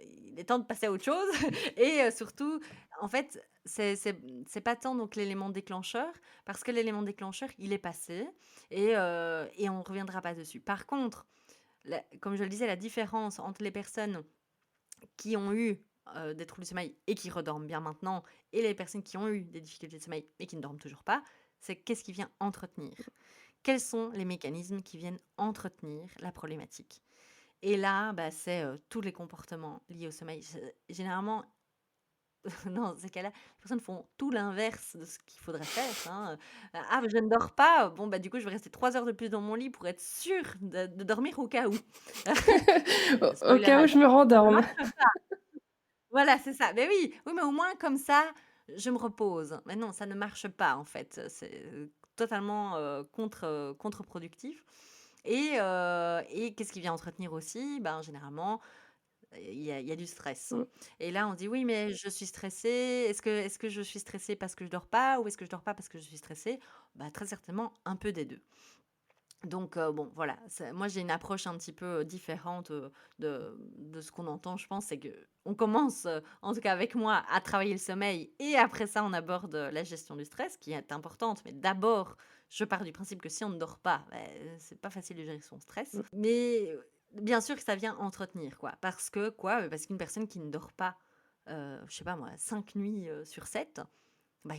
il est temps de passer à autre chose et surtout, en fait, c'est pas tant donc l'élément déclencheur parce que l'élément déclencheur, il est passé et on reviendra pas dessus. Par contre, la comme je le disais, la différence entre les personnes qui ont eu, des troubles du sommeil et qui redorment bien maintenant et les personnes qui ont eu des difficultés de sommeil et qui ne dorment toujours pas, c'est qu'est-ce qui vient entretenir? Quels sont les mécanismes qui viennent entretenir la problématique? Et là, bah, c'est, tous les comportements liés au sommeil. Généralement, dans ces cas-là, les personnes font tout l'inverse de ce qu'il faudrait faire, hein, «Ah, bah, je ne dors pas, bon, bah, du coup, je vais rester 3 heures de plus dans mon lit pour être sûre de dormir au cas où». Au Spoiler cas où je alert, me ça ne rendorme. marche pas. Voilà, c'est ça. Mais oui, oui, mais au moins comme ça, je me repose. Mais non, ça ne marche pas en fait. C'est, totalement, contre-productif et qu'est-ce qui vient entretenir aussi? Ben, généralement, il y a du stress Mmh. et là, on dit: «Oui, mais je suis stressée. Est-ce que je suis stressée parce que je dors pas ou est-ce que je dors pas parce que je suis stressée?» Bah, très certainement un peu des 2. Donc bon, voilà, moi j'ai une approche un petit peu, différente, de ce qu'on entend, je pense. C'est qu'on commence, en tout cas avec moi, à travailler le sommeil et après ça, on aborde, la gestion du stress qui est importante. Mais d'abord, je pars du principe que si on ne dort pas, c'est pas facile de gérer son stress. Mmh. Mais bien sûr que ça vient entretenir, quoi. Parce que quoi? Parce qu'une personne qui ne dort pas, je sais pas moi, 5 nuits, sur 7. bah,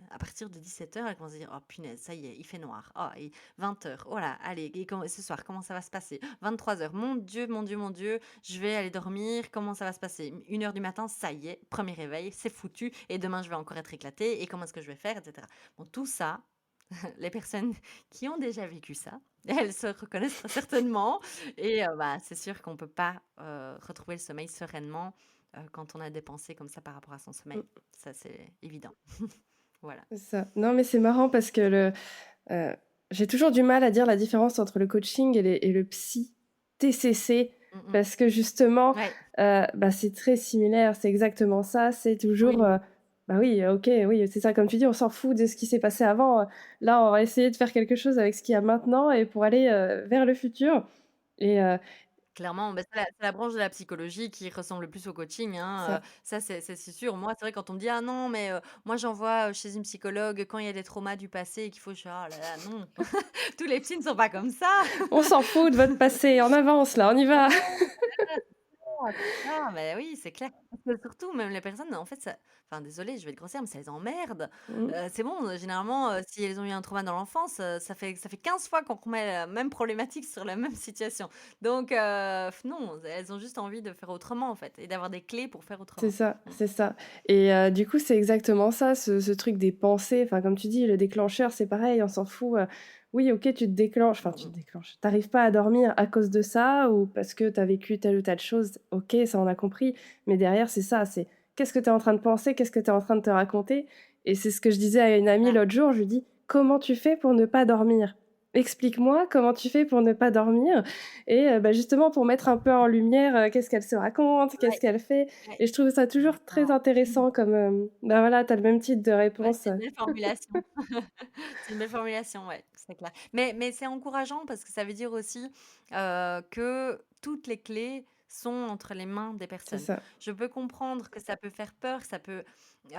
à partir de 17 heures, elle commence à dire: «Oh punaise, ça y est, il fait noir. Oh et 20 heures, oh là, allez et ce soir, comment ça va se passer? 23 heures, mon Dieu, mon Dieu, mon Dieu, je vais aller dormir, comment ça va se passer? 1 heure du matin, ça y est, premier réveil, c'est foutu et demain je vais encore être éclatée et comment est-ce que je vais faire?» et cetera. Bon tout ça, les personnes qui ont déjà vécu ça, elles se reconnaissent très certainement et bah, c'est sûr qu'on peut pas, retrouver le sommeil sereinement, quand on a des pensées comme ça par rapport à son Mmh, sommeil. Ça, c'est évident. Voilà. c'est ça. Non, mais c'est marrant parce que heu, j'ai toujours du mal à dire la différence entre le coaching et le psy TCC Mmh mh. parce que justement, Ouais, bah, c'est très similaire, c'est exactement ça, c'est toujours, oui, bah, oui, OK, oui, c'est ça, comme tu dis, on s'en fout de ce qui s'est passé avant, là, on va essayer de faire quelque chose avec ce qu'il y a maintenant et pour aller, vers le futur et clairement, bah, c'est la branche de la psychologie qui ressemble le plus au coaching, hein, ça ça c'est sûr. Moi, c'est vrai quand on me dit: «Ah non, mais moi j'envoie, chez une psychologue quand il y a des traumas du passé et qu'il faut» je fais: «Oh là là, non, tous les psys ne sont pas comme ça». on s'en fout de votre passé, en avance là, on y va. C'est ça, mais oui, c'est clair. Parce que surtout, même les personnes, en fait, ça enfin, désolée, je vais être grossière, mais ça les emmerde. Mmh, C'est bon, généralement, si elles ont eu un trauma dans l'enfance, ça fait 15 fois qu'on remet la même problématique sur la même situation. Donc non, elles ont juste envie de faire autrement, en fait et d'avoir des clés pour faire autrement. Mmh. c'est ça et du coup, c'est exactement ça, ce truc des pensées, enfin, comme tu dis, le déclencheur, c'est pareil, on s'en fout, oui, OK, tu te déclenches, enfin, Mmh tu te mh. déclenches, tu arrives pas à dormir à cause de ça ou parce que tu as vécu telle ou telle chose, OK, ça, on a compris, mais derrière, c'est ça, c'est qu'est-ce que tu es en train de penser? Qu'est-ce que tu es en train de te raconter? Et c'est ce que je disais à une amie Ah, l'autre jour, je lui dis: «Comment tu fais pour ne pas dormir? Explique-moi comment tu fais pour ne pas dormir?» Et bah, justement pour mettre un peu en lumière, qu'est-ce qu'elle se raconte, qu'est-ce ouais, qu'elle fait ouais, et je trouve ça toujours très exactement. intéressant comme, bah, voilà, tu as le même type de Ouais, réponse, c'est une belle formulation. C'est une belle formulation, ouais, c'est clair. Mais c'est encourageant parce que ça veut dire aussi, que toutes les clés sont entre les mains des c'est personnes. ça. Je peux comprendre que ça peut faire peur, ça peut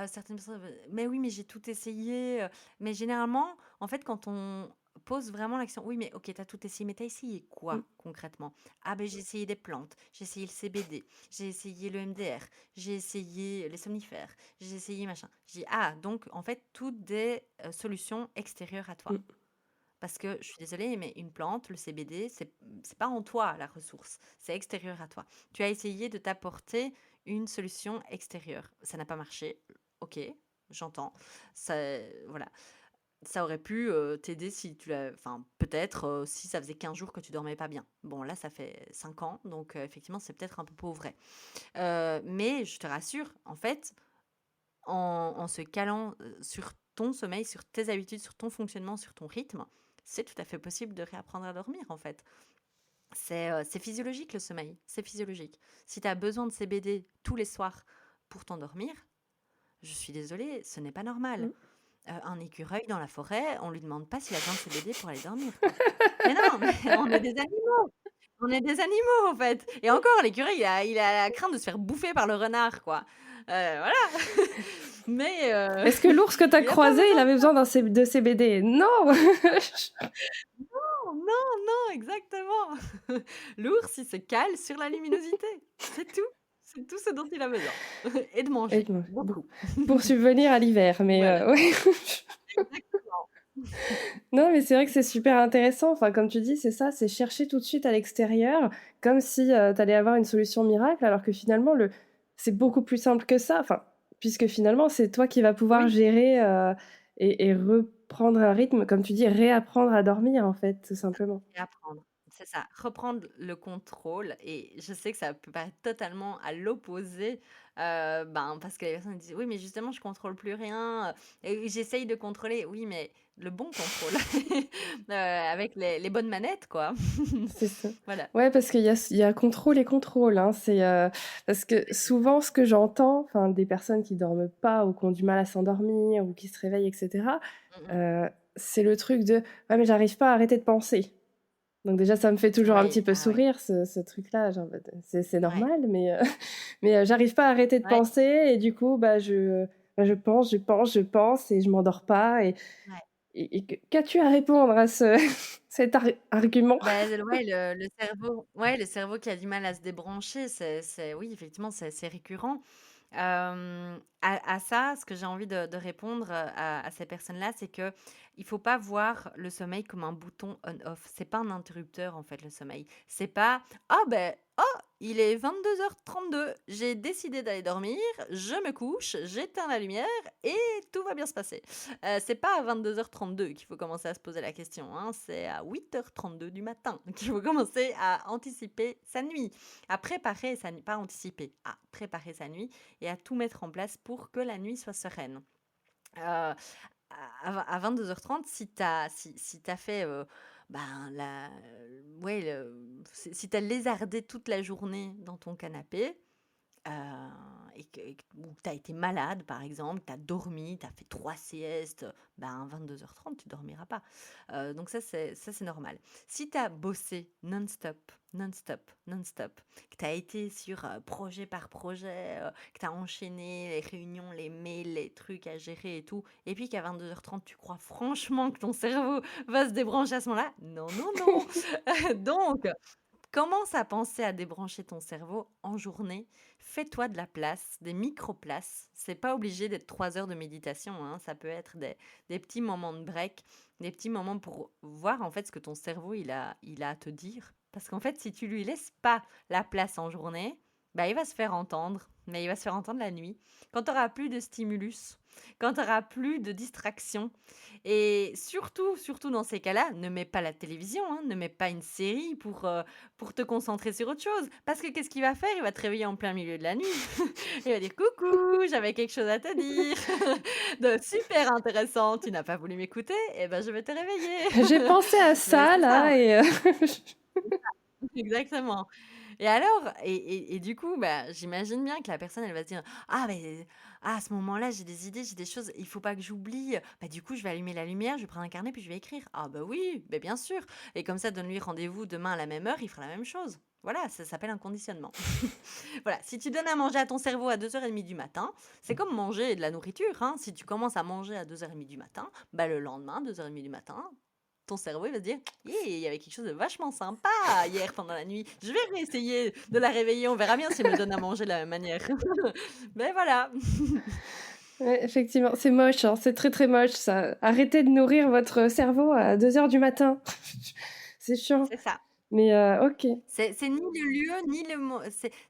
certaines personnes: «Mais oui, mais j'ai tout essayé», mais généralement, en fait, quand on pose vraiment l'action: «Oui, mais OK, tu as tout essayé, mais tu as essayé Mmh, quoi concrètement?» «Ah ben j'ai essayé des plantes, j'ai essayé le CBD, j'ai essayé le MDR, j'ai essayé les somnifères, j'ai essayé machin». Je dis: «Ah, donc en fait, toutes des, solutions extérieures à toi». mmh, Parce que je suis désolée, mais une plante, le CBD, c'est pas en toi la ressource, c'est extérieur à toi. Tu as essayé de t'apporter une solution extérieure. Ça n'a pas marché. OK, j'entends. Ça voilà. Ça aurait pu, t'aider si tu l'as enfin, peut-être, si ça faisait 15 jours que tu dormais pas bien. Bon, là, ça fait 5 ans, donc effectivement, c'est peut-être un peu pas vrai. Mais je te rassure, en fait, en se calant, sur ton sommeil, sur tes habitudes, sur ton fonctionnement, sur ton rythme, c'est tout à fait possible de réapprendre à dormir, en fait. C'est physiologique le sommeil, c'est physiologique. Si tu as besoin de CBD tous les soirs pour t'endormir, je suis désolée, ce n'est pas normal. mmh. Un écureuil dans la forêt, on lui demande pas s'il a besoin de CBD pour aller dormir, quoi. Mais non, mais on est des animaux, en fait et encore l'écureuil, il a la crainte de se faire bouffer par le renard, quoi. Voilà. Mais Est-ce que l'ours que tu as il a pas croisé, il besoin de avait ça. besoin de CBD? Non! Non, non, non, exactement. L'ours, il se cale sur la luminosité. C'est tout. C'est tout ce dont il a besoin et de Et manger, bon, bon, beaucoup. pour subvenir à l'hiver, mais Voilà, ouais. exactement. Non, mais c'est vrai que c'est super intéressant. Enfin, comme tu dis, c'est ça, c'est chercher tout de suite à l'extérieur, comme si, tu allais avoir une solution miracle, alors que finalement c'est beaucoup plus simple que ça. Enfin, puisque finalement, c'est toi qui vas pouvoir Oui. gérer, et reprendre un rythme, comme tu dis, réapprendre à dormir, en fait, tout simplement. Réapprendre, c'est ça, reprendre le contrôle et je sais que ça peut paraître totalement à l'opposé, ben, parce que les personnes disent: «Oui, mais justement, je contrôle plus rien, et j'essaye de contrôler». Oui, mais le bon contrôle, avec les bonnes manettes, quoi. C'est ça. Voilà. Ouais, parce il y a contrôle et contrôle, hein. Parce que souvent ce que j'entends, enfin des personnes qui dorment pas ou qui ont du mal à s'endormir ou qui se réveillent et cetera, Mmh mh. heu, c'est le truc de: «Ouais, mais j'arrive pas à arrêter de penser». Donc déjà ça me fait toujours un petit Ouais, peu ah ouais, sourire ce truc-là, genre en mode, c'est ouais, normal mais mais j'arrive pas à arrêter de ouais, penser et du coup, je pense, je pense, je pense et je m'endors pas ouais. et qu'as-tu à répondre à ce cet argument? Bah, ouais, le cerveau qui a du mal à se débrancher, c'est oui, effectivement, c'est assez récurrent. À ça, ce que j'ai envie de répondre, à ces personnes-là, c'est que il faut pas voir le sommeil comme un bouton on-off. C'est pas un interrupteur, en fait, le sommeil. C'est pas: «Ah ben oh, il est 22h32, j'ai décidé d'aller dormir, je me couche, j'éteins la lumière et tout va bien se passer». C'est pas à 22h32 qu'il faut commencer à se poser la question, hein, c'est à 8h32 du matin qu'il faut commencer à anticiper sa nuit, à préparer sa nuit, pas anticiper, à préparer sa nuit et à tout mettre en place pour que la nuit soit sereine. À 22h30, si tu as fait ben, ouais, si tu as lézardé toute la journée dans ton canapé, et que ou tu as été malade, par exemple, tu as dormi, tu as fait 3 siestes, ben, 22h30, tu dormiras pas. Donc ça, c'est normal. Si tu as bossé non-stop, non-stop, non-stop, que tu as été sur projet par projet, que tu as enchaîné les réunions, les mails, les trucs à gérer et tout, et puis qu'à 22h30, tu crois franchement que ton cerveau va se débrancher à ce moment-là, non, non, non. Donc, commence à penser à débrancher ton cerveau en journée. Fais-toi de la place, des micro-places. C'est pas obligé d'être 3 heures de méditation, hein. Ça peut être des petits moments de break, des petits moments pour voir en fait ce que ton cerveau il a à te dire. Parce qu'en fait, si tu lui laisses pas la place en journée, bah, il va se faire entendre, mais il va se faire entendre la nuit. Quand tu auras plus de stimulus, quand tu auras plus de distraction, et surtout, surtout dans ces cas-là, ne mets pas la télévision, hein, ne mets pas une série pour te concentrer sur autre chose. Parce que qu'est-ce qu'il va faire? Il va te réveiller en plein milieu de la nuit. Il va dire: «Coucou, j'avais quelque chose à te dire, de super intéressant, tu n'as pas voulu m'écouter? Eh ben, je vais te réveiller». J'ai pensé à Mais ça c'est ça, là et exactement. Et alors et du coup, bah, j'imagine bien que la personne, elle va se dire: «Ah mais à ce moment-là, j'ai des idées, j'ai des choses, il faut pas que j'oublie. Bah, du coup, je vais allumer la lumière, je vais prendre un carnet, puis je vais écrire». «Ah bah oui, beh, bien sûr». Et comme ça, donne-lui rendez-vous demain à la même heure, il fera la même chose. Voilà, ça s'appelle un conditionnement. Voilà, si tu donnes à manger à ton cerveau à 2h30 du matin, c'est comme manger de la nourriture, hein. Si tu commences à manger à 2h30 du matin, bah, le lendemain, 2h30 du matin, ton cerveau, il va se dire: «Yeah, il y avait quelque chose de vachement sympa hier pendant la nuit. Je vais réessayer de la réveiller, on verra bien si elle me donne à manger de la même manière». Mais voilà. ouais, effectivement, c'est moche, hein, c'est très très moche ça. Arrêtez de nourrir votre cerveau à 2 heures du matin. C'est chiant. C'est ça. Mais ok. C'est ni le lieu, ni le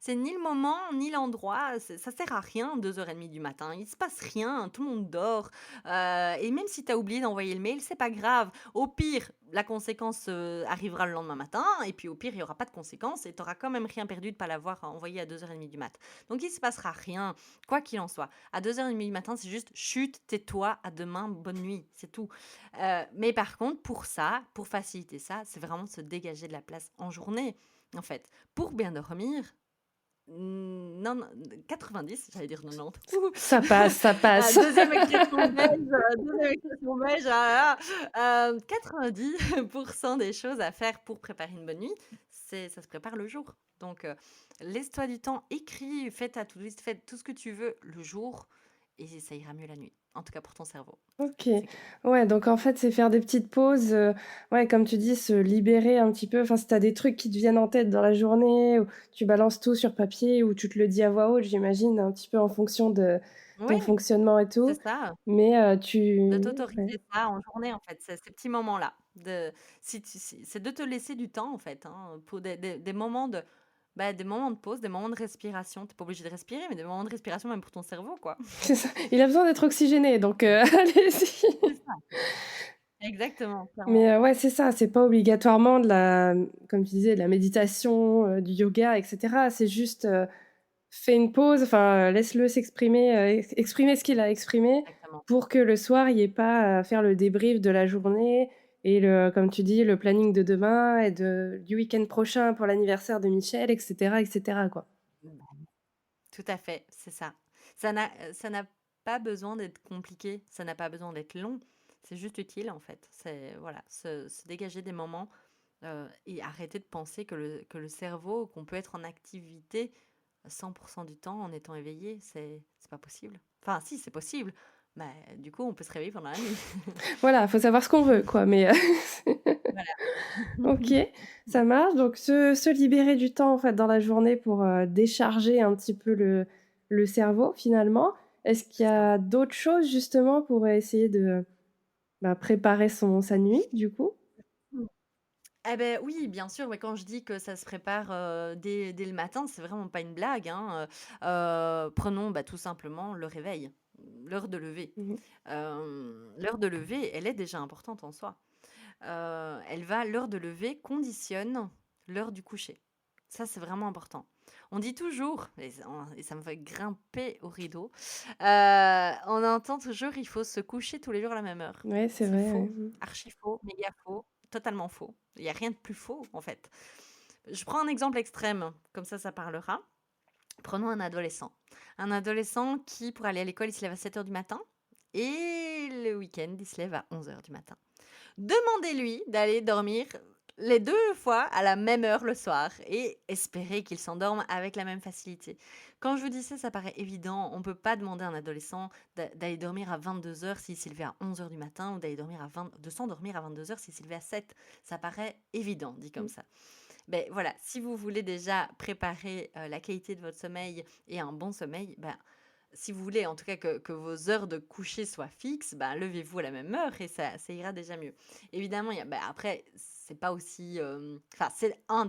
c'est ni le moment, ni l'endroit, ça sert à rien 2h30 du matin. Il se passe rien, tout le monde dort, et même si tu as oublié d'envoyer le mail, c'est pas grave. Au pire, la conséquence, arrivera le lendemain matin et puis au pire, il y aura pas de conséquence et tu auras quand même rien perdu de pas l'avoir envoyé à 2h30 du mat. Donc il se passera rien, quoi qu'il en soit. À 2h30 du matin, c'est juste: «Chut, tais-toi, à demain, bonne nuit», c'est tout. Mais par contre, pour ça, pour faciliter ça, c'est vraiment de se dégager de la place en journée, en fait. Pour bien dormir, non, non, 90, j'allais dire 90. Ouh. Ça passe, ça passe. Deuxième expression belge, deuxième expression belge, ah là là. 90% des choses à faire pour préparer une bonne nuit, ça se prépare le jour. Donc, laisse-toi du temps, écris, fais ta to-do list, fais tout ce que tu veux le jour et ça ira mieux la nuit. En tout cas pour ton cerveau, Ok. c'est clair. Ouais, donc en fait, c'est faire des petites pauses. Ouais, comme tu dis, se libérer un petit peu. Enfin, si t'as des trucs qui te viennent en tête dans la journée, ou tu balances tout sur papier, ou tu te le dis à voix haute, j'imagine, un petit peu en fonction de ton Oui, fonctionnement et c'est tout. ça. Mais De ouais. t'autoriser ça en journée, en fait, ces petits moments-là. C'est de te laisser du temps, en fait, hein, pour des moments des moments de pause, des moments de respiration. T'es pas obligé de respirer, mais des moments de respiration même pour ton cerveau, quoi. C'est ça. Il a besoin d'être oxygéné, donc allez-y. C'est ça. Exactement, Mais clairement. ouais, c'est ça, c'est pas obligatoirement comme tu disais, de la méditation, du yoga, etc. C'est juste, fais une pause, enfin, laisse-le s'exprimer, exprimer ce qu'il a exprimé Exactement. pour que le soir, il y ait pas à faire le débrief de la journée et comme tu dis, le planning de demain et du week-end prochain pour l'anniversaire de Michel, etc., quoi. Bah, tout à fait, c'est ça. Ça n'a pas besoin d'être compliqué, ça n'a pas besoin d'être long, c'est juste utile, en fait. C'est voilà, se dégager des moments, et arrêter de penser que le cerveau qu'on peut être en activité 100% du temps en étant éveillé, c'est pas possible. Enfin si, c'est possible, mais du coup, on peut se réveiller pendant la nuit. Voilà, faut savoir ce qu'on veut, quoi, mais Voilà. OK, ça marche. Donc se libérer du temps, en fait, dans la journée pour, décharger un petit peu le le cerveau finalement. Est-ce qu'il y C'est ça. a d'autres choses justement pour essayer de, préparer sa nuit du coup? Mmh. Eh beh, oui, bien sûr, mais quand je dis que ça se prépare, dès le matin, c'est vraiment pas une blague, hein, prenons, tout simplement le réveil, l'heure de lever. Mmh. L'heure de lever, elle est déjà importante en soi. L'heure de lever conditionne l'heure du coucher. Ça, c'est vraiment important. On dit toujours, et ça me fait grimper au rideau, on entend toujours: «Il faut se coucher tous les jours à la même heure». Ouais, c'est C'est vrai, ouais. faux, Mmh. archi faux, méga faux, totalement faux. Il y a rien de plus faux, en fait. Je prends un exemple extrême, comme ça parlera. Prenons un adolescent. Un adolescent qui, pour aller à l'école, il se lève à 7 heures du matin et le week-end, il se lève à 11 heures du matin. Demandez-lui d'aller dormir les 2 fois à la même heure le soir et espérez qu'il s'endorme avec la même facilité. Quand je vous dis ça, ça paraît évident. On ne peut pas demander à un adolescent d'aller dormir à 22 heures s'il s'est levé à 11 heures du matin ou de s'endormir à 22 heures s'il s'est levé à 7. Ça paraît évident, dit comme Mmh. ça. Ben voilà, si vous voulez déjà préparer la qualité de votre sommeil et un bon sommeil, si vous voulez en tout cas que vos heures de coucher soient fixes, levez-vous à la même heure et ça ira déjà mieux. Évidemment, après, c'est pas aussi. Enfin,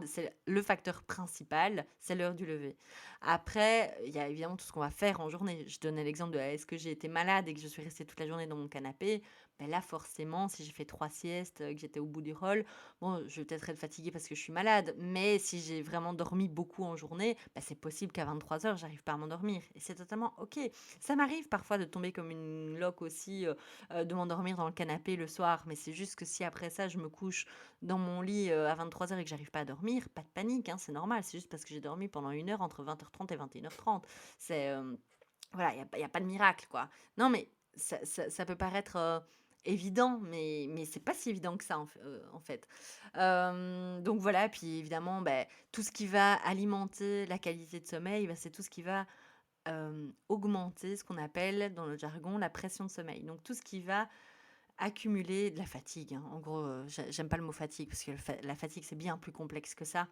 c'est le facteur principal, c'est l'heure du lever. Après, il y a évidemment tout ce qu'on va faire en journée. Je donnais l'exemple de est-ce que j'ai été malade et que je suis restée toute la journée dans mon canapé. Ben là, forcément, si j'ai fait 3 siestes, que j'étais au bout du rôle, bon, je vais peut-être être fatiguée parce que je suis malade, mais si j'ai vraiment dormi beaucoup en journée, c'est possible qu'à 23 heures, j'arrive pas à m'endormir. Et c'est totalement OK. Ça m'arrive parfois de tomber comme une loque aussi, de m'endormir dans le canapé le soir, mais c'est juste que si après ça, je me couche dans mon lit à 23 heures et que j'arrive pas à dormir, pas de panique, hein, c'est normal. C'est juste parce que j'ai dormi pendant 1 heure entre 20h30 et 21h30. C'est, voilà, y a pas de miracle, quoi. Non, mais ça peut paraître évident, mais c'est pas si évident que ça, en fait. Donc voilà, puis évidemment, tout ce qui va alimenter la qualité de sommeil, c'est tout ce qui va augmenter ce qu'on appelle dans le jargon la pression de sommeil. Donc tout ce qui va accumuler de la fatigue, hein. En gros, j'aime pas le mot fatigue parce que la fatigue, c'est bien plus complexe que ça.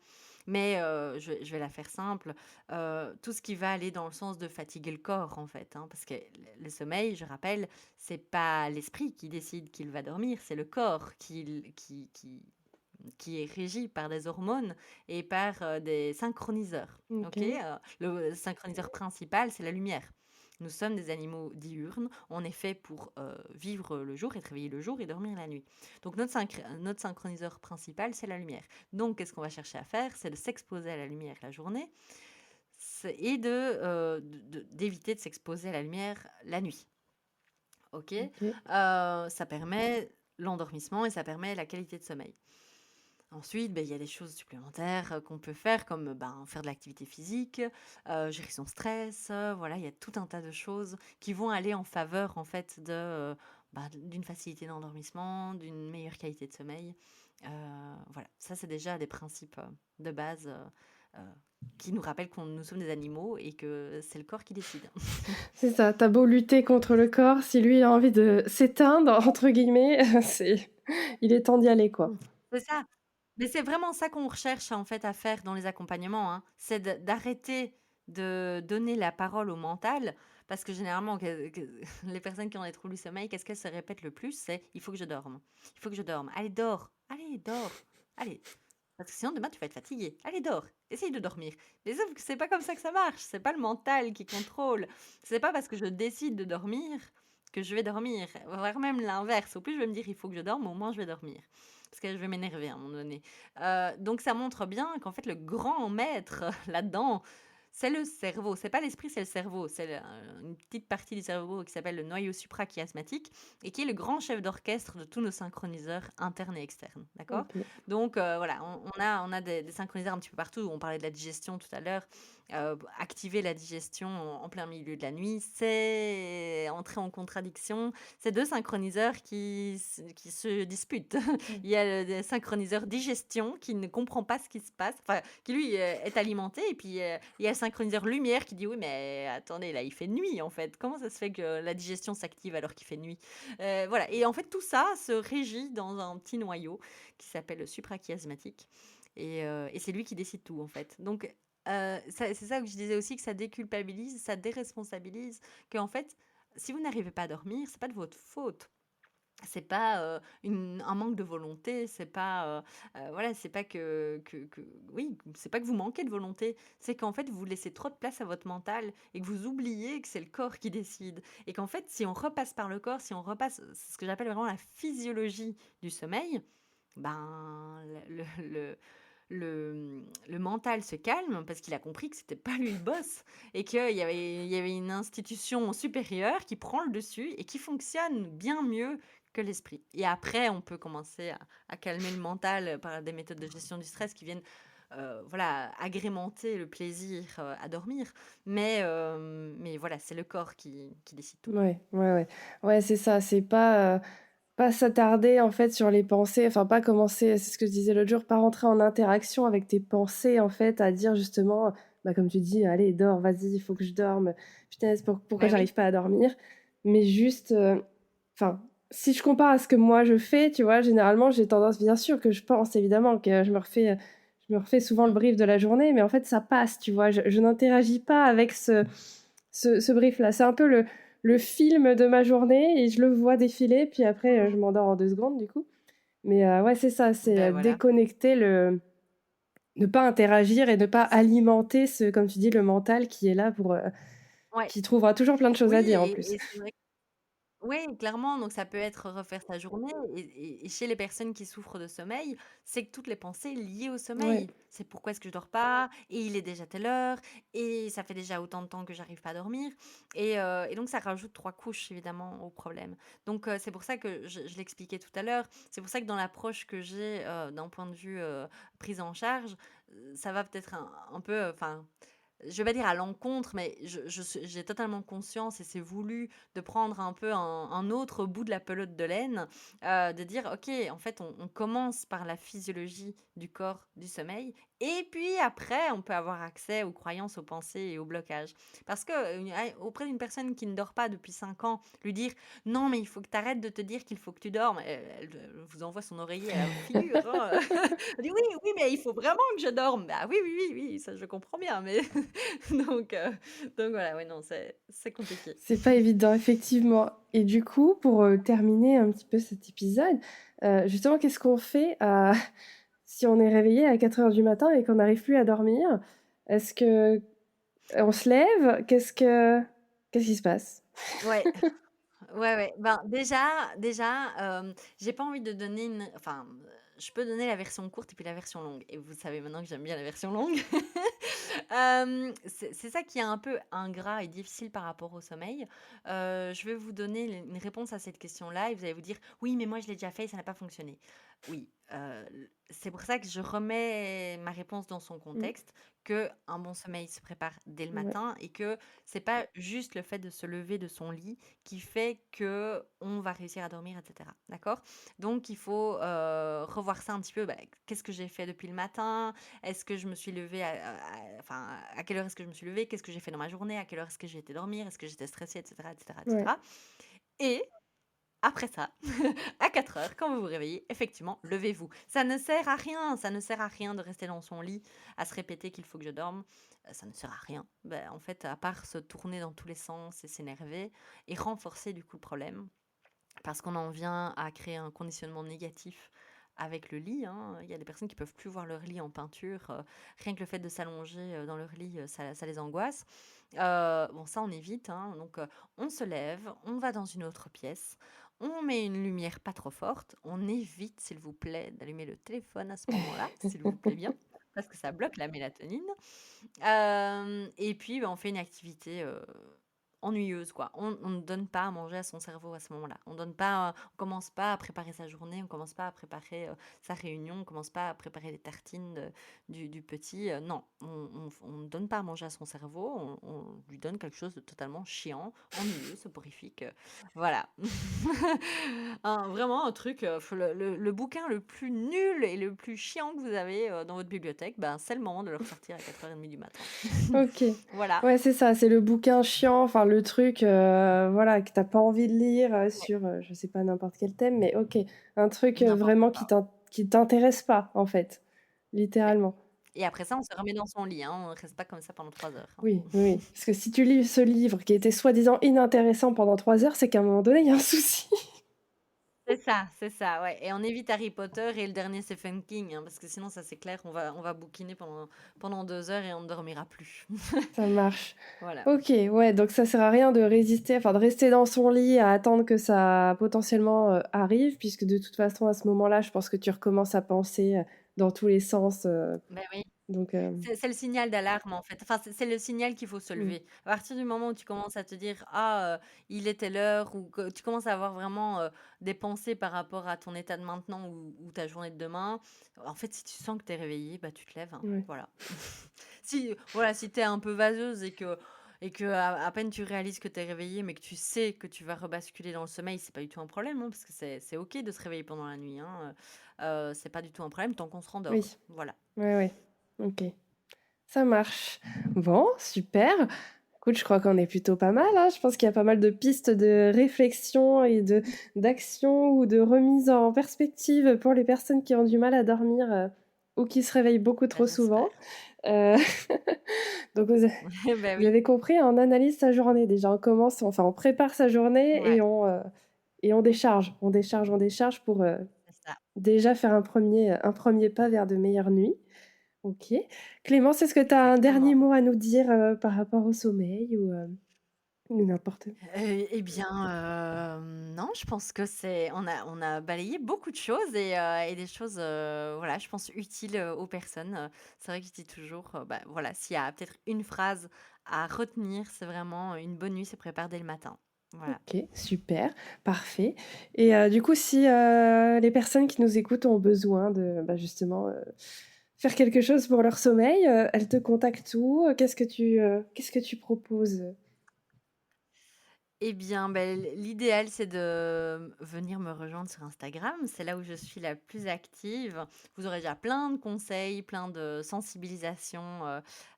Mais je vais la faire simple. Tout ce qui va aller dans le sens de fatiguer le corps, en fait, hein, parce que le sommeil, je rappelle, c'est pas l'esprit qui décide qu'il va dormir, c'est le corps qui est régi par des hormones et par des synchroniseurs. Ok. OK. Le synchroniseur principal, c'est la lumière. Nous sommes des animaux diurnes. On est fait pour vivre le jour, être réveillé le jour et dormir la nuit. Donc notre synchroniseur principal, c'est la lumière. Donc qu'est-ce qu'on va chercher à faire? C'est de s'exposer à la lumière la journée et d'éviter de s'exposer à la lumière la nuit. Ok. OK. Ça permet l'endormissement et ça permet la qualité de sommeil. Ensuite, il y a des choses supplémentaires qu'on peut faire, comme faire de l'activité physique, gérer son stress. Voilà, il y a tout un tas de choses qui vont aller en faveur, en fait, d'une facilité d'endormissement, d'une meilleure qualité de sommeil. Voilà, ça, c'est déjà des principes de base euh, qui nous rappellent que nous sommes des animaux et que c'est le corps qui décide. C'est ça, tu beau lutter contre le corps, si lui il a envie de «s'éteindre» entre guillemets, il est temps d'y aller, quoi. C'est ça. Mais c'est vraiment ça qu'on recherche en fait à faire dans les accompagnements, hein. C'est d'arrêter de donner la parole au mental, parce que généralement, les personnes qui ont des troubles du sommeil, qu'est-ce qu'elles se répètent le plus? C'est il faut que je dorme. Il faut que je dorme. Allez, dors. Allez, dors. Allez. Parce que sinon, demain, tu vas être fatigué. Allez, dors. Essaye de dormir. Mais sauf que c'est pas comme ça que ça marche. C'est pas le mental qui contrôle. C'est pas parce que je décide de dormir que je vais dormir. Voire même l'inverse. Au plus, je vais me dire il faut que je dorme, au moins je vais dormir. Parce que je vais m'énerver à un moment donné. Donc ça montre bien qu'en fait, le grand maître là-dedans, c'est le cerveau. C'est pas l'esprit, c'est le cerveau. C'est une petite partie du cerveau qui s'appelle le noyau suprachiasmatique et qui est le grand chef d'orchestre de tous nos synchroniseurs internes et externes. D'accord? OK. Donc voilà, on a des synchroniseurs un petit peu partout. On parlait de la digestion tout à l'heure. Activer la digestion en plein milieu de la nuit, c'est entrer en contradiction. C'est deux synchroniseurs qui se disputent. Mmh. Il y a le synchroniseur digestion qui ne comprend pas ce qui se passe, enfin, qui lui est alimenté. Et puis il y a le synchroniseur lumière qui dit oui, mais attendez, là il fait nuit en fait. Comment ça se fait que la digestion s'active alors qu'il fait nuit? Voilà. Et en fait, tout ça se régit dans un petit noyau qui s'appelle le suprachiasmatique. Et c'est lui qui décide tout en fait. Donc c'est ça que je disais aussi, que ça déculpabilise, ça déresponsabilise, qu'en fait, si vous n'arrivez pas à dormir, c'est pas de votre faute. C'est pas, un manque de volonté, c'est pas, voilà, c'est pas que oui, c'est pas que vous manquez de volonté, c'est qu'en fait, vous laissez trop de place à votre mental et que vous oubliez que c'est le corps qui décide et qu'en fait, si on repasse par le corps, si on repasse c'est ce que j'appelle vraiment la physiologie du sommeil, ben, le mental se calme parce qu'il a compris que c'était pas lui le boss et qu'il y avait une institution supérieure qui prend le dessus et qui fonctionne bien mieux que l'esprit. Et après, on peut commencer à calmer le mental par des méthodes de gestion du stress qui viennent voilà, agrémenter le plaisir à dormir. Mais voilà, c'est le corps qui décide tout. Ouais, ouais, ouais. Ouais, c'est ça, c'est pas s'attarder en fait sur les pensées, enfin pas commencer, c'est ce que je disais l'autre jour, pas rentrer en interaction avec tes pensées en fait, à dire justement, bah, comme tu dis: «Allez dors, vas-y, il faut que je dorme. Punaise, pourquoi Mais oui, j'arrive pas à dormir?» Mais juste, enfin, si je compare à ce que moi je fais, tu vois? Généralement, j'ai tendance, bien sûr que je pense évidemment que je me refais souvent le mm, brief de la journée, mais en fait ça passe, tu vois? Je n'interagis pas avec ce brief-là. C'est un peu le film de ma journée et je le vois défiler, puis après, mm, je m'endors en 2 secondes du coup. Mais ouais, c'est ça, c'est, ben voilà. déconnecter ne pas interagir et ne pas alimenter comme tu dis, le mental qui est là Ouais. qui trouvera toujours plein de choses Oui, à dire en plus. et c'est vrai. Oui, clairement, donc ça peut être refaire sa journée et chez les personnes qui souffrent de sommeil, c'est que toutes les pensées liées au Ouais, sommeil. C'est pourquoi est-ce que je dors pas? Et il est déjà telle heure? Et ça fait déjà autant de temps que j'arrive pas à dormir? Et donc ça rajoute 3 couches évidemment au problème. Donc c'est pour ça que je l'expliquais tout à l'heure, c'est pour ça que dans l'approche que j'ai, d'un point de vue, prise en charge, ça va peut-être un peu, enfin je vais pas dire à l'encontre, mais j'ai totalement conscience et c'est voulu de prendre un peu un autre bout de la pelote de laine, de dire, OK, en fait, on commence par la physiologie du corps, du sommeil, et puis après, on peut avoir accès aux croyances, aux pensées et aux blocages. Parce que auprès d'une personne qui ne dort pas depuis 5 ans, lui dire, non, mais il faut que tu arrêtes de te dire qu'il faut que tu dormes, elle vous envoie son oreiller à la figure, hein. Elle dit, oui, oui, mais il faut vraiment que je dorme. Bah oui, oui, oui, oui, ça je comprends bien, mais donc, euh, donc voilà, ouais, non, c'est compliqué. c'est pas évident effectivement. Et du coup, pour, terminer un petit peu cet épisode, justement, qu'est-ce qu'on fait si on est réveillé à 4 heures du matin et qu'on n'arrive plus à dormir? Est-ce que on se lève? Qu'est-ce qui se passe? Ouais, ouais, ouais. Ben, déjà, j'ai pas envie de donner enfin, je peux donner la version courte et puis la version longue. Et vous savez maintenant que j'aime bien la version longue. C'est ça qui est un peu ingrat et difficile par rapport au sommeil. Je vais vous donner une réponse à cette question-là et vous allez vous dire: «Oui, mais moi je l'ai déjà fait et ça n'a pas fonctionné». Oui, c'est pour ça que je remets ma réponse dans son Mmh, contexte, que un bon sommeil se prépare dès le ouais. matin et que c'est pas juste le fait de se lever de son lit qui fait que on va réussir à dormir, et cetera. D'accord? Donc il faut, revoir ça un petit peu, bah, qu'est-ce que j'ai fait depuis le matin? Est-ce que je me suis levée enfin, à quelle heure est-ce que je me suis levée? Qu'est-ce que j'ai fait dans ma journée? À quelle heure est-ce que j'ai été dormir? Est-ce que j'étais stressée? Et cetera, et cetera, et Ouais. cetera. Et après ça, à 4 heures, quand vous vous réveillez, effectivement, levez-vous. Ça ne sert à rien de rester dans son lit à se répéter qu'il faut que je dorme. Ça ne sert à rien. Ben, en fait, à part se tourner dans tous les sens et s'énerver et renforcer du coup le problème. Parce qu'on en vient à créer un conditionnement négatif avec le lit, hein. Il y a des personnes qui peuvent plus voir leur lit en peinture. Rien que le fait de s'allonger dans leur lit, ça les angoisse. Bon, ça, on évite, hein. Donc, on se lève, on va dans une autre pièce, on met une lumière pas trop forte. On évite, s'il vous plaît, d'allumer le téléphone à ce moment-là, s'il vous plaît bien, parce que ça bloque la mélatonine. Et puis, bah, on fait une activité ennuyeuse, quoi. On ne donne pas à manger à son cerveau à ce moment-là. On commence pas à préparer sa journée, on commence pas à préparer sa réunion, on commence pas à préparer les tartines du petit. Non, on ne donne pas à manger à son cerveau, on lui donne quelque chose de totalement chiant, ennuyeux, soporifique. Voilà. Vraiment un truc, le bouquin le plus nul et le plus chiant que vous avez dans votre bibliothèque, ben, c'est le moment de le ressortir à 4h30 du matin. OK. Voilà. Ouais, c'est ça, c'est le bouquin chiant, enfin le truc, voilà, que t'as pas envie de lire, Ouais, sur, je sais pas, n'importe quel thème, mais OK. Un truc, n'importe vraiment quoi. qui t'intéresse pas, en fait, littéralement. Et après ça, on se remet dans son lit, hein, on reste pas comme ça pendant 3 heures, hein. Oui, oui, oui. Parce que si tu lis ce livre qui était soi-disant inintéressant pendant 3 heures, c'est qu'à un moment donné, il y a un souci. C'est ça, ouais, et on évite Harry Potter et le dernier Stephen King, hein, parce que sinon ça c'est clair, on va bouquiner pendant 2 heures et on ne dormira plus. Ça marche. Voilà. OK, ouais, donc ça sert à rien de résister, enfin de rester dans son lit à attendre que ça potentiellement, arrive puisque de toute façon à ce moment-là, je pense que tu recommences à penser, dans tous les sens, Ben oui. donc C'est le signal d'alarme en fait. Enfin, c'est le signal qu'il faut se mmh, lever. À partir du moment où tu commences à te dire: «Ah, il est telle heure» ou que tu commences à avoir vraiment, des pensées par rapport à ton état de maintenant ou ta journée de demain, en fait, si tu sens que tu es réveillée, bah, tu te lèves, hein, ouais, voilà. Si voilà, si tu es un peu vaseuse et que à peine tu réalises que tu es réveillée, mais que tu sais que tu vas rebasculer dans le sommeil, c'est pas du tout un problème, hein, parce que c'est OK de se réveiller pendant la nuit, hein, c'est pas du tout un problème tant qu'on se rendort. oui, Voilà. ouais, ouais, OK. Ça marche. Bon, super. Écoute, je crois qu'on est plutôt pas mal, hein. Je pense qu'il y a pas mal de pistes de réflexion et d'action ou de remise en perspective pour les personnes qui ont du mal à dormir, ou qui se réveillent beaucoup Bah, trop souvent. j'espère. Heu, donc Bah, vous oui, avez compris, on analyse sa journée déjà. On commence enfin, on prépare sa journée ouais, et on décharge. On décharge, on décharge pour, c'est ça. déjà faire un premier pas vers de meilleures nuits. OK. Clémence, est-ce que tu as un dernier Exactement. mot à nous dire, par rapport au sommeil ou n'importe? Eh bien, non, je pense que on a balayé beaucoup de choses et des choses, voilà, je pense utiles, aux personnes. C'est vrai que je dis toujours, bah, voilà, s'il y a peut-être une phrase à retenir, c'est vraiment, «Une bonne nuit se prépare dès le matin». Voilà. OK, super, parfait et du coup, si, les personnes qui nous écoutent ont besoin de, bah, justement, faire quelque chose pour leur sommeil, elles te contactent où? Qu'est-ce que tu proposes? Eh bien, beh, l'idéal, c'est de venir me rejoindre sur Instagram. C'est là où je suis la plus active. Vous aurez déjà plein de conseils, plein de sensibilisation,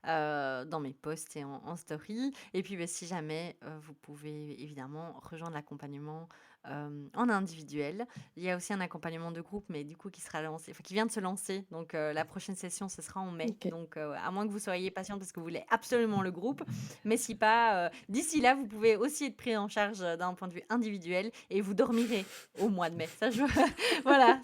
dans mes posts et en story. Et puis, beh, si jamais, vous pouvez évidemment rejoindre l'accompagnement, en individuel. Il y a aussi un accompagnement de groupe, mais du coup qui sera lancé enfin qui vient de se lancer. Donc, la prochaine session, ce sera en mai. OK, Donc, à moins que vous soyez patiente parce que vous voulez absolument le groupe, mais si pas, d'ici là, vous pouvez aussi être pris en charge, d'un point de vue individuel et vous dormirez au mois de mai. Ça je voilà,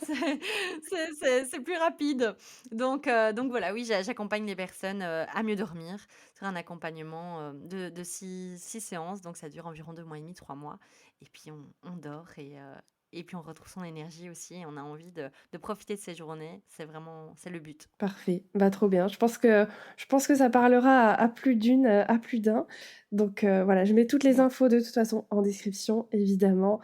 c'est plus rapide. Donc voilà, oui, j'accompagne les personnes, à mieux dormir sur un accompagnement, de 6 séances, donc ça dure environ 2 mois et demi, 3 mois et puis on dort et puis on retrouve son énergie aussi et on a envie de profiter de ces journées. C'est le but. parfait. Bah, trop bien. Je pense que ça parlera à plus d'une, à plus d'un. Donc voilà, je mets toutes les infos de toute façon en description, évidemment,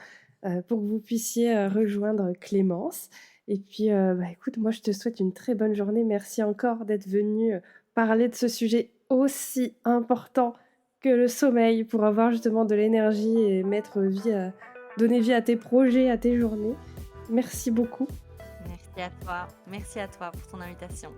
pour que vous puissiez, rejoindre Clémence et puis, bah, écoute, moi, je te souhaite une très bonne journée. Merci encore d'être venue, parler de ce sujet aussi important que le sommeil pour avoir justement de l'énergie et donner vie à tes projets, à tes journées. Merci beaucoup. Merci à toi pour ton invitation.